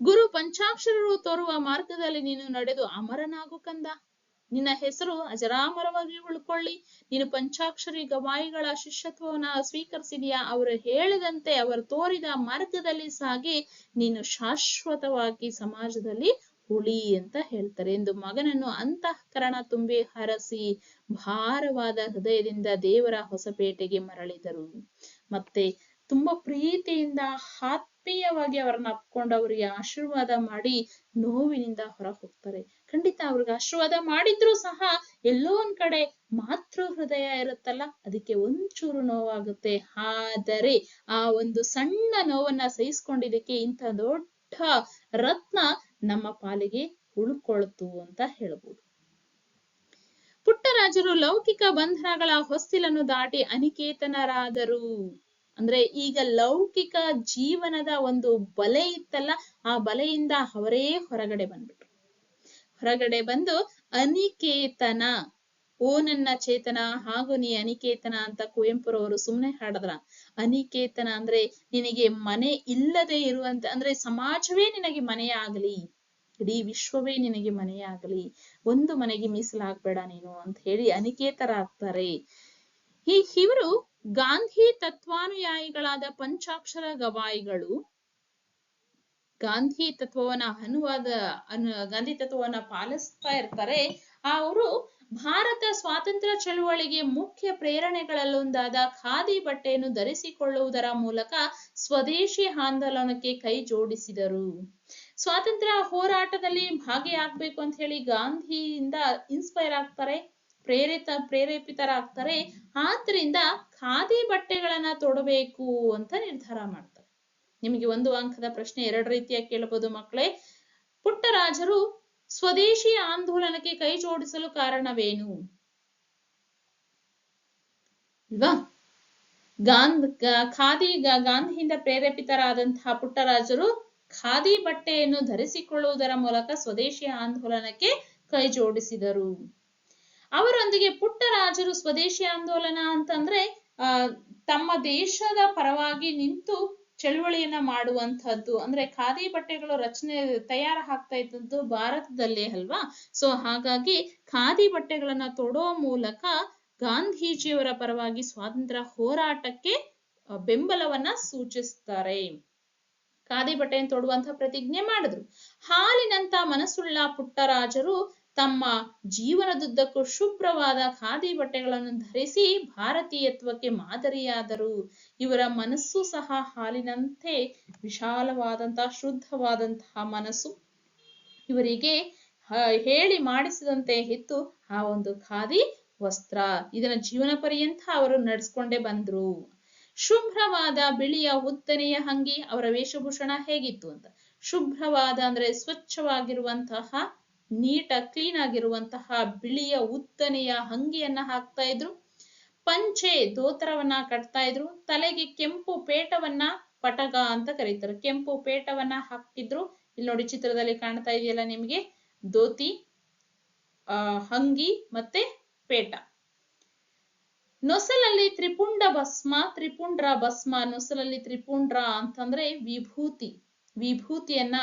ಗುರು ಪಂಚಾಕ್ಷರರು ತೋರುವ ಮಾರ್ಗದಲ್ಲಿ ನೀನು ನಡೆದು ಅಮರನಾಗು ಕಂದ. ನಿನ್ನ ಹೆಸರು ಅಜರಾಮರವಾಗಿ ಉಳ್ಕೊಳ್ಳಿ. ನೀನು ಪಂಚಾಕ್ಷರಿ ಗವಾಯಿಗಳ ಶಿಷ್ಯತ್ವವನ್ನ ಸ್ವೀಕರಿಸಿದೀಯಾ, ಅವರು ಹೇಳಿದಂತೆ ಅವರು ತೋರಿದ ಮಾರ್ಗದಲ್ಲಿ ಸಾಗಿ ನೀನು ಶಾಶ್ವತವಾಗಿ ಸಮಾಜದಲ್ಲಿ ಉಳಿ ಅಂತ ಹೇಳ್ತಾರೆ. ಎಂದು ಮಗನನ್ನು ಅಂತಃಕರಣ ತುಂಬಿ ಹರಸಿ ಭಾರವಾದ ಹೃದಯದಿಂದ ದೇವರ ಹೊಸಪೇಟೆಗೆ ಮರಳಿದರು. ಮತ್ತೆ ತುಂಬಾ ಪ್ರೀತಿಯಿಂದ ಆತ್ಮೀಯವಾಗಿ ಅವರನ್ನ ಅಪ್ಕೊಂಡು ಅವರಿಗೆ ಆಶೀರ್ವಾದ ಮಾಡಿ ನೋವಿನಿಂದ ಹೊರ ಹೋಗ್ತಾರೆ. ಖಂಡಿತ ಅವ್ರಿಗೆ ಆಶೀರ್ವಾದ ಮಾಡಿದ್ರು ಸಹ ಎಲ್ಲೋ ಒಂದ್ ಕಡೆ ಮಾತೃ ಹೃದಯ ಇರುತ್ತಲ್ಲ, ಅದಕ್ಕೆ ಒಂಚೂರು ನೋವಾಗುತ್ತೆ. ಆದರೆ ಆ ಒಂದು ಸಣ್ಣ ನೋವನ್ನ ಸಹಿಸ್ಕೊಂಡಿದ್ದಕ್ಕೆ ಇಂಥ ದೊಡ್ಡ ರತ್ನ ನಮ್ಮ ಪಾಲಿಗೆ ಉಳ್ಕೊಳ್ತು ಅಂತ ಹೇಳ್ಬೋದು. ಪುಟ್ಟರಾಜರು ಲೌಕಿಕ ಬಂಧನಗಳ ಹೊಸ್ತಿಲನ್ನು ದಾಟಿ ಅನಿಕೇತನರಾದರು. ಅಂದ್ರೆ ಈಗ ಲೌಕಿಕ ಜೀವನದ ಒಂದು ಬಲೆ ಇತ್ತಲ್ಲ, ಆ ಬಲೆಯಿಂದ ಅವರೇ ಹೊರಗಡೆ ಬಂದ್ಬಿಟ್ರು. ಹೊರಗಡೆ ಬಂದು ಅನಿಕೇತನ, ಓ ನನ್ನ ಚೇತನ ಹಾಗೂ ನೀ ಅನಿಕೇತನ ಅಂತ ಕುವೆಂಪುರವರು ಸುಮ್ನೆ ಹಾಡದ್ರ. ಅನಿಕೇತನ ಅಂದ್ರೆ ನಿನಗೆ ಮನೆ ಇಲ್ಲದೆ ಇರುವಂತ, ಅಂದ್ರೆ ಸಮಾಜವೇ ನಿನಗೆ ಮನೆಯಾಗಲಿ, ಇಡೀ ವಿಶ್ವವೇ ನಿನಗೆ ಮನೆಯಾಗಲಿ, ಒಂದು ಮನೆಗೆ ಮೀಸಲಾಗ್ಬೇಡ ನೀನು ಅಂತ ಹೇಳಿ ಅನಿಕೇತರಾಗ್ತಾರೆ. ಇವರು ಗಾಂಧಿ ತತ್ವಾನುಯಾಯಿಗಳಾದ ಪಂಚಾಕ್ಷರ ಗವಾಯಿಗಳು. ಗಾಂಧಿ ತತ್ವವನ್ನ ಪಾಲಿಸ್ತಾ ಇರ್ತಾರೆ. ಅವರು ಭಾರತ ಸ್ವಾತಂತ್ರ್ಯ ಚಳುವಳಿಗೆ ಮುಖ್ಯ ಪ್ರೇರಣೆಗಳಲ್ಲೊಂದಾದ ಖಾದಿ ಬಟ್ಟೆಯನ್ನು ಧರಿಸಿಕೊಳ್ಳುವುದರ ಮೂಲಕ ಸ್ವದೇಶಿ ಆಂದೋಲನಕ್ಕೆ ಕೈ ಜೋಡಿಸಿದರು. ಸ್ವಾತಂತ್ರ್ಯ ಹೋರಾಟದಲ್ಲಿ ಭಾಗಿಯಾಗಬೇಕು ಅಂತ ಹೇಳಿ ಗಾಂಧಿಯಿಂದ ಇನ್ಸ್ಪೈರ್ ಆಗ್ತಾರೆ, ಪ್ರೇರೇಪಿತರಾಗ್ತಾರೆ. ಆದ್ರಿಂದ ಖಾದಿ ಬಟ್ಟೆಗಳನ್ನ ತೊಡಬೇಕು ಅಂತ ನಿರ್ಧಾರ ಮಾಡ್ತಾರೆ. ನಿಮಗೆ 1 ಅಂಕದ ಪ್ರಶ್ನೆ 2 ರೀತಿಯಾಗಿ ಕೇಳಬಹುದು ಮಕ್ಕಳೇ. ಪುಟ್ಟರಾಜರು ಸ್ವದೇಶಿ ಆಂದೋಲನಕ್ಕೆ ಕೈ ಜೋಡಿಸಲು ಕಾರಣವೇನು? ಅಲ್ವಾ? ಗಾಂಧಿಯಿಂದ ಪ್ರೇರೇಪಿತರಾದಂತಹ ಪುಟ್ಟರಾಜರು ಖಾದಿ ಬಟ್ಟೆಯನ್ನು ಧರಿಸಿಕೊಳ್ಳುವುದರ ಮೂಲಕ ಸ್ವದೇಶಿ ಆಂದೋಲನಕ್ಕೆ ಕೈ ಜೋಡಿಸಿದರು. ಅವರೊಂದಿಗೆ ಪುಟ್ಟರಾಜರು ಸ್ವದೇಶಿ ಆಂದೋಲನ ಅಂತಂದ್ರೆ ತಮ್ಮ ದೇಶದ ಪರವಾಗಿ ನಿಂತು ಚಳುವಳಿಯನ್ನ ಮಾಡುವಂತಹದ್ದು. ಅಂದ್ರೆ ಖಾದಿ ಬಟ್ಟೆಗಳು ತಯಾರಾಗ್ತಾ ಇದ್ದದ್ದು ಭಾರತದಲ್ಲೇ ಅಲ್ವಾ. ಸೊ ಹಾಗಾಗಿ ಖಾದಿ ಬಟ್ಟೆಗಳನ್ನ ತೊಡೋ ಮೂಲಕ ಗಾಂಧೀಜಿಯವರ ಪರವಾಗಿ ಸ್ವಾತಂತ್ರ್ಯ ಹೋರಾಟಕ್ಕೆ ಬೆಂಬಲವನ್ನ ಸೂಚಿಸ್ತಾರೆ. ಖಾದಿ ಬಟ್ಟೆಯನ್ನು ತೊಡುವಂತ ಪ್ರತಿಜ್ಞೆ ಮಾಡಿದ್ರು. ಹಾಲಿನಂತ ಮನಸ್ಸುಳ್ಳ ಪುಟ್ಟರಾಜರು ತಮ್ಮ ಜೀವನದುದ್ದಕ್ಕೂ ಶುಭ್ರವಾದ ಖಾದಿ ಬಟ್ಟೆಗಳನ್ನು ಧರಿಸಿ ಭಾರತೀಯತ್ವಕ್ಕೆ ಮಾದರಿಯಾದರು. ಇವರ ಮನಸ್ಸು ಸಹ ಹಾಲಿನಂತೆ ವಿಶಾಲವಾದಂತಹ ಶುದ್ಧವಾದಂತಹ ಮನಸ್ಸು. ಇವರಿಗೆ ಹೇಳಿ ಮಾಡಿಸಿದಂತೆ ಇತ್ತು ಆ ಒಂದು ಖಾದಿ ವಸ್ತ್ರ. ಇದನ್ನ ಜೀವನ ಪರ್ಯಂತ ಅವರು ನಡೆಸ್ಕೊಂಡೇ ಬಂದ್ರು. ಶುಭ್ರವಾದ ಬಿಳಿಯ ಉದ್ದನೆಯ ಅಂಗಿ. ಅವರ ವೇಷಭೂಷಣ ಹೇಗಿತ್ತು ಅಂತ, ಶುಭ್ರವಾದ ಅಂದ್ರೆ ಸ್ವಚ್ಛವಾಗಿರುವಂತಹ ಕ್ಲೀನ್ ಆಗಿರುವಂತಹ ಬಿಳಿಯ ಉದ್ದನೆಯ ಅಂಗಿಯನ್ನ ಹಾಕ್ತಾ ಇದ್ರು. ಪಂಚೆ ಧೋತ್ರವನ್ನ ಕಟ್ತಾ ಇದ್ರು. ತಲೆಗೆ ಕೆಂಪು ಪೇಟವನ್ನ ಪಟಗ ಅಂತ ಕರೀತಾರೆ, ಕೆಂಪು ಪೇಟವನ್ನ ಹಾಕಿದ್ರು. ಇಲ್ಲಿ ನೋಡಿ ಚಿತ್ರದಲ್ಲಿ ಕಾಣ್ತಾ ಇದೆಯಲ್ಲ ನಿಮ್ಗೆ, ಧೋತಿ, ಅಂಗಿ ಮತ್ತೆ ಪೇಟ. ನೊಸಲಲ್ಲಿ ತ್ರಿಪುಂಡ ಭಸ್ಮ, ತ್ರಿಪುಂಡ್ರ ಭಸ್ಮ. ನೊಸಲಲ್ಲಿ ತ್ರಿಪುಂಡ್ರ ಅಂತಂದ್ರೆ ವಿಭೂತಿಯನ್ನ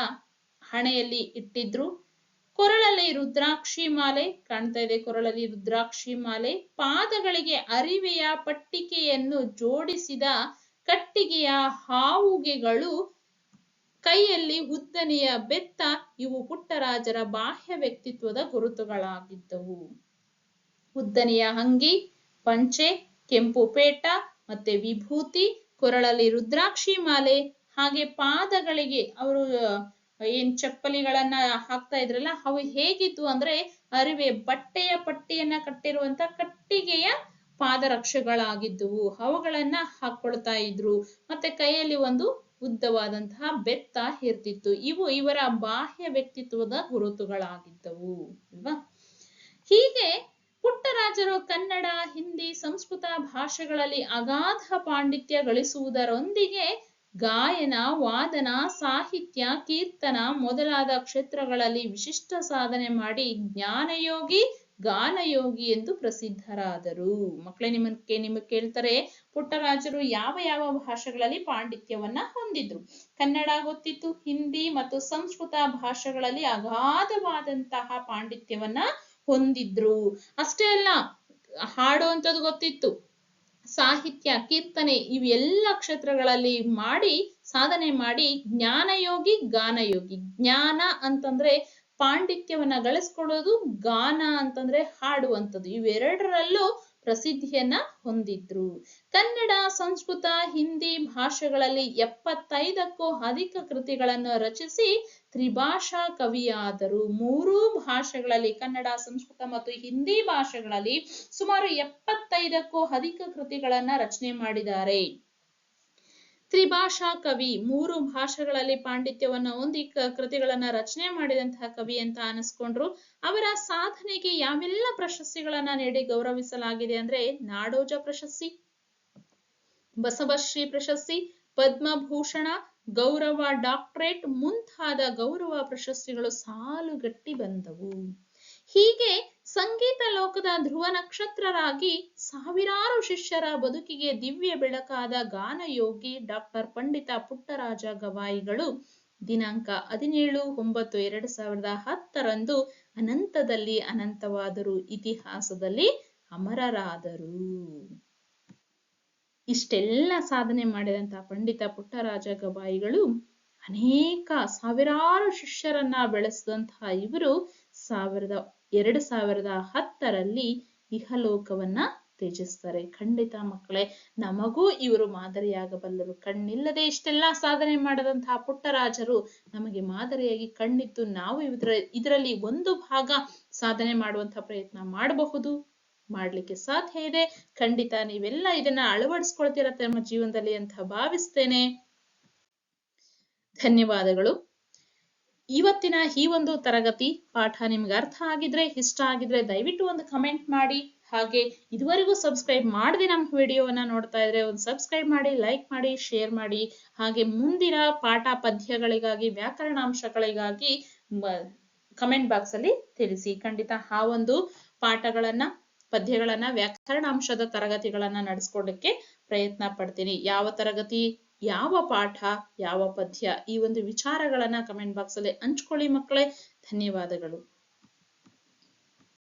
ಹಣೆಯಲ್ಲಿ ಇಟ್ಟಿದ್ರು. ಕೊರಳಲ್ಲಿ ರುದ್ರಾಕ್ಷಿ ಮಾಲೆ ಕಾಣ್ತಾ ಇದೆ, ಕೊರಳಲ್ಲಿ ರುದ್ರಾಕ್ಷಿ ಮಾಲೆ. ಪಾದಗಳಿಗೆ ಅರಿವೆಯ ಪಟ್ಟಿಕೆಯನ್ನು ಜೋಡಿಸಿದ ಕಟ್ಟಿಗೆಯ ಹಾವುಗೆಗಳು. ಕೈಯಲ್ಲಿ ಉದ್ದನೆಯ ಬೆತ್ತ. ಇವು ಪುಟ್ಟರಾಜರ ಬಾಹ್ಯ ವ್ಯಕ್ತಿತ್ವದ ಗುರುತುಗಳಾಗಿದ್ದವು. ಉದ್ದನೆಯ ಅಂಗಿ, ಪಂಚೆ, ಕೆಂಪು ಪೇಟ ಮತ್ತೆ ವಿಭೂತಿ, ಕೊರಳಲ್ಲಿ ರುದ್ರಾಕ್ಷಿ ಮಾಲೆ, ಹಾಗೆ ಪಾದಗಳಿಗೆ ಅವರು ಏನ್ ಚಪ್ಪಲಿಗಳನ್ನ ಹಾಕ್ತಾ ಇದ್ರಲ್ಲ ಅವು ಹೇಗಿತ್ತು ಅಂದ್ರೆ ಅರಿವೆ ಬಟ್ಟೆಯ ಪಟ್ಟಿಯನ್ನ ಕಟ್ಟಿರುವಂತ ಕಟ್ಟಿಗೆಯ ಪಾದರಕ್ಷೆಗಳಾಗಿದ್ದುವು. ಅವುಗಳನ್ನ ಹಾಕೊಳ್ತಾ ಇದ್ರು. ಮತ್ತೆ ಕೈಯಲ್ಲಿ ಒಂದು ಉದ್ದವಾದಂತಹ ಬೆತ್ತ ಇರ್ತಿತ್ತು. ಇವು ಇವರ ಬಾಹ್ಯ ವ್ಯಕ್ತಿತ್ವದ ಗುರುತುಗಳಾಗಿದ್ದವು ಅಲ್ವಾ. ಹೀಗೆ ಪುಟ್ಟರಾಜರು ಕನ್ನಡ, ಹಿಂದಿ, ಸಂಸ್ಕೃತ ಭಾಷೆಗಳಲ್ಲಿ ಅಗಾಧ ಪಾಂಡಿತ್ಯ ಗಳಿಸುವುದರೊಂದಿಗೆ ಗಾಯನ, ವಾದನ, ಸಾಹಿತ್ಯ, ಕೀರ್ತನ ಮೊದಲಾದ ಕ್ಷೇತ್ರಗಳಲ್ಲಿ ವಿಶಿಷ್ಟ ಸಾಧನೆ ಮಾಡಿ ಜ್ಞಾನಯೋಗಿ, ಗಾನಯೋಗಿ ಎಂದು ಪ್ರಸಿದ್ಧರಾದರು. ಮಕ್ಕಳೇ, ನಿಮಗೆ ಕೇಳ್ತಾರೆ, ಪುಟ್ಟರಾಜರು ಯಾವ ಯಾವ ಭಾಷೆಗಳಲ್ಲಿ ಪಾಂಡಿತ್ಯವನ್ನ ಹೊಂದಿದ್ರು? ಕನ್ನಡ ಗೊತ್ತಿತ್ತು, ಹಿಂದಿ ಮತ್ತು ಸಂಸ್ಕೃತ ಭಾಷೆಗಳಲ್ಲಿ ಅಗಾಧವಾದಂತಹ ಪಾಂಡಿತ್ಯವನ್ನ ಹೊಂದಿದ್ರು. ಅಷ್ಟೇ ಅಲ್ಲ, ಹಾಡುವಂಥದ್ದು ಗೊತ್ತಿತ್ತು, ಸಾಹಿತ್ಯ, ಕೀರ್ತನೆ ಇವೆಲ್ಲ ಕ್ಷೇತ್ರಗಳಲ್ಲಿ ಮಾಡಿ ಸಾಧನೆ ಮಾಡಿ ಜ್ಞಾನಯೋಗಿ, ಗಾನಯೋಗಿ. ಜ್ಞಾನ ಅಂತಂದ್ರೆ ಪಾಂಡಿತ್ಯವನ್ನ ಗಳಿಸ್ಕೊಳ್ಳೋದು, ಗಾನ ಅಂತಂದ್ರೆ ಹಾಡುವಂಥದ್ದು. ಇವೆರಡರಲ್ಲೂ ಪ್ರಸಿದ್ಧಿಯನ್ನ ಹೊಂದಿದ್ರು. ಕನ್ನಡ, ಸಂಸ್ಕೃತ, ಹಿಂದಿ ಭಾಷೆಗಳಲ್ಲಿ 75ಕ್ಕೂ ಅಧಿಕ ಕೃತಿಗಳನ್ನು ರಚಿಸಿ ತ್ರಿಭಾಷಾ ಕವಿಯಾದರು. 3 ಭಾಷೆಗಳಲ್ಲಿ, ಕನ್ನಡ, ಸಂಸ್ಕೃತ ಮತ್ತು ಹಿಂದಿ ಭಾಷೆಗಳಲ್ಲಿ ಸುಮಾರು 75ಕ್ಕೂ ಅಧಿಕ ಕೃತಿಗಳನ್ನ ರಚನೆ ಮಾಡಿದ್ದಾರೆ. ತ್ರಿಭಾಷಾ ಕವಿ, 3 ಭಾಷೆಗಳಲ್ಲಿ ಪಾಂಡಿತ್ಯವನ್ನ ಹೊಂದಿ ಕೃತಿಗಳನ್ನ ರಚನೆ ಮಾಡಿದಂತಹ ಕವಿ ಅಂತ ಅನಿಸ್ಕೊಂಡ್ರು. ಅವರ ಸಾಧನೆಗೆ ಯಾವೆಲ್ಲ ಪ್ರಶಸ್ತಿಗಳನ್ನ ನೀಡಿ ಗೌರವಿಸಲಾಗಿದೆ ಅಂದ್ರೆ ನಾಡೋಜ ಪ್ರಶಸ್ತಿ, ಬಸವಶ್ರೀ ಪ್ರಶಸ್ತಿ, ಪದ್ಮಭೂಷಣ, ಗೌರವ ಡಾಕ್ಟರೇಟ್ ಮುಂತಾದ ಗೌರವ ಪ್ರಶಸ್ತಿಗಳು ಸಾಲುಗಟ್ಟಿ ಬಂದವು. ಹೀಗೆ ಸಂಗೀತ ಲೋಕದ ಧ್ರುವ ನಕ್ಷತ್ರರಾಗಿ ಸಾವಿರಾರು ಶಿಷ್ಯರ ಬದುಕಿಗೆ ದಿವ್ಯ ಬೆಳಕಾದ ಗಾನಯೋಗಿ ಡಾಕ್ಟರ್ ಪಂಡಿತ ಪುಟ್ಟರಾಜ ಗವಾಯಿಗಳು ದಿನಾಂಕ 17/9/2010 ಅನಂತದಲ್ಲಿ ಅನಂತವಾದರು, ಇತಿಹಾಸದಲ್ಲಿ ಅಮರರಾದರು. ಇಷ್ಟೆಲ್ಲ ಸಾಧನೆ ಮಾಡಿದಂತಹ ಪಂಡಿತ ಪುಟ್ಟರಾಜ ಗವಾಯಿಗಳು ಅನೇಕ ಸಾವಿರಾರು ಶಿಷ್ಯರನ್ನ ಬೆಳೆಸಿದಂತಹ ಇವರು 2010ರಲ್ಲಿ ಇಹಲೋಕವನ್ನ ತ್ಯಜಿಸ್ತಾರೆ. ಖಂಡಿತ ಮಕ್ಕಳೇ, ನಮಗೂ ಇವರು ಮಾದರಿಯಾಗಬಲ್ಲರು. ಕಣ್ಣಿಲ್ಲದೆ ಇಷ್ಟೆಲ್ಲ ಸಾಧನೆ ಮಾಡದಂತಹ ಪುಟ್ಟರಾಜರು ನಮಗೆ ಮಾದರಿಯಾಗಿ ಕಣ್ಣಿದ್ದು ನಾವು ಇದರಲ್ಲಿ ಒಂದು ಭಾಗ ಸಾಧನೆ ಮಾಡುವಂತಹ ಪ್ರಯತ್ನ ಮಾಡಬಹುದು, ಮಾಡ್ಲಿಕ್ಕೆ ಸಾಧ್ಯ ಇದೆ. ಖಂಡಿತ ನೀವೆಲ್ಲ ಇದನ್ನ ಅಳವಡಿಸ್ಕೊಳ್ತೀರ ತಮ್ಮ ಜೀವನದಲ್ಲಿ ಅಂತ ಭಾವಿಸ್ತೇನೆ. ಧನ್ಯವಾದಗಳು. ಇವತ್ತಿನ ಈ ಒಂದು ತರಗತಿ ಪಾಠ ನಿಮ್ಗೆ ಅರ್ಥ ಆಗಿದ್ರೆ, ಇಷ್ಟ ಆಗಿದ್ರೆ ದಯವಿಟ್ಟು ಒಂದು ಕಮೆಂಟ್ ಮಾಡಿ. ಹಾಗೆ ಇದುವರೆಗೂ ಸಬ್ಸ್ಕ್ರೈಬ್ ಮಾಡದೆ ನಮ್ಮ ವಿಡಿಯೋವನ್ನ ನೋಡ್ತಾ ಇದ್ರೆ ಒಂದು ಸಬ್ಸ್ಕ್ರೈಬ್ ಮಾಡಿ, ಲೈಕ್ ಮಾಡಿ, ಶೇರ್ ಮಾಡಿ. ಹಾಗೆ ಮುಂದಿನ ಪಾಠ ಪದ್ಯಗಳಿಗಾಗಿ, ವ್ಯಾಕರಣಾಂಶಗಳಿಗಾಗಿ ಕಮೆಂಟ್ ಬಾಕ್ಸ್ ಅಲ್ಲಿ ತಿಳಿಸಿ. ಖಂಡಿತ ಆ ಒಂದು ಪಾಠಗಳನ್ನ, ಪದ್ಯಗಳನ್ನ, ವ್ಯಾಕರಣಾಂಶದ ತರಗತಿಗಳನ್ನ ನಡೆಸ್ಕೊಡಕ್ಕೆ ಪ್ರಯತ್ನ ಪಡ್ತೀನಿ. ಯಾವ ತರಗತಿ, ಯಾವ ಪಾಠ, ಯಾವ ಪದ್ಯ, ಈ ಒಂದು ವಿಚಾರಗಳನ್ನ ಕಮೆಂಟ್ ಬಾಕ್ಸ್ ಅಲ್ಲಿ ಹಂಚ್ಕೊಳ್ಳಿ ಮಕ್ಕಳೇ. ಧನ್ಯವಾದಗಳು.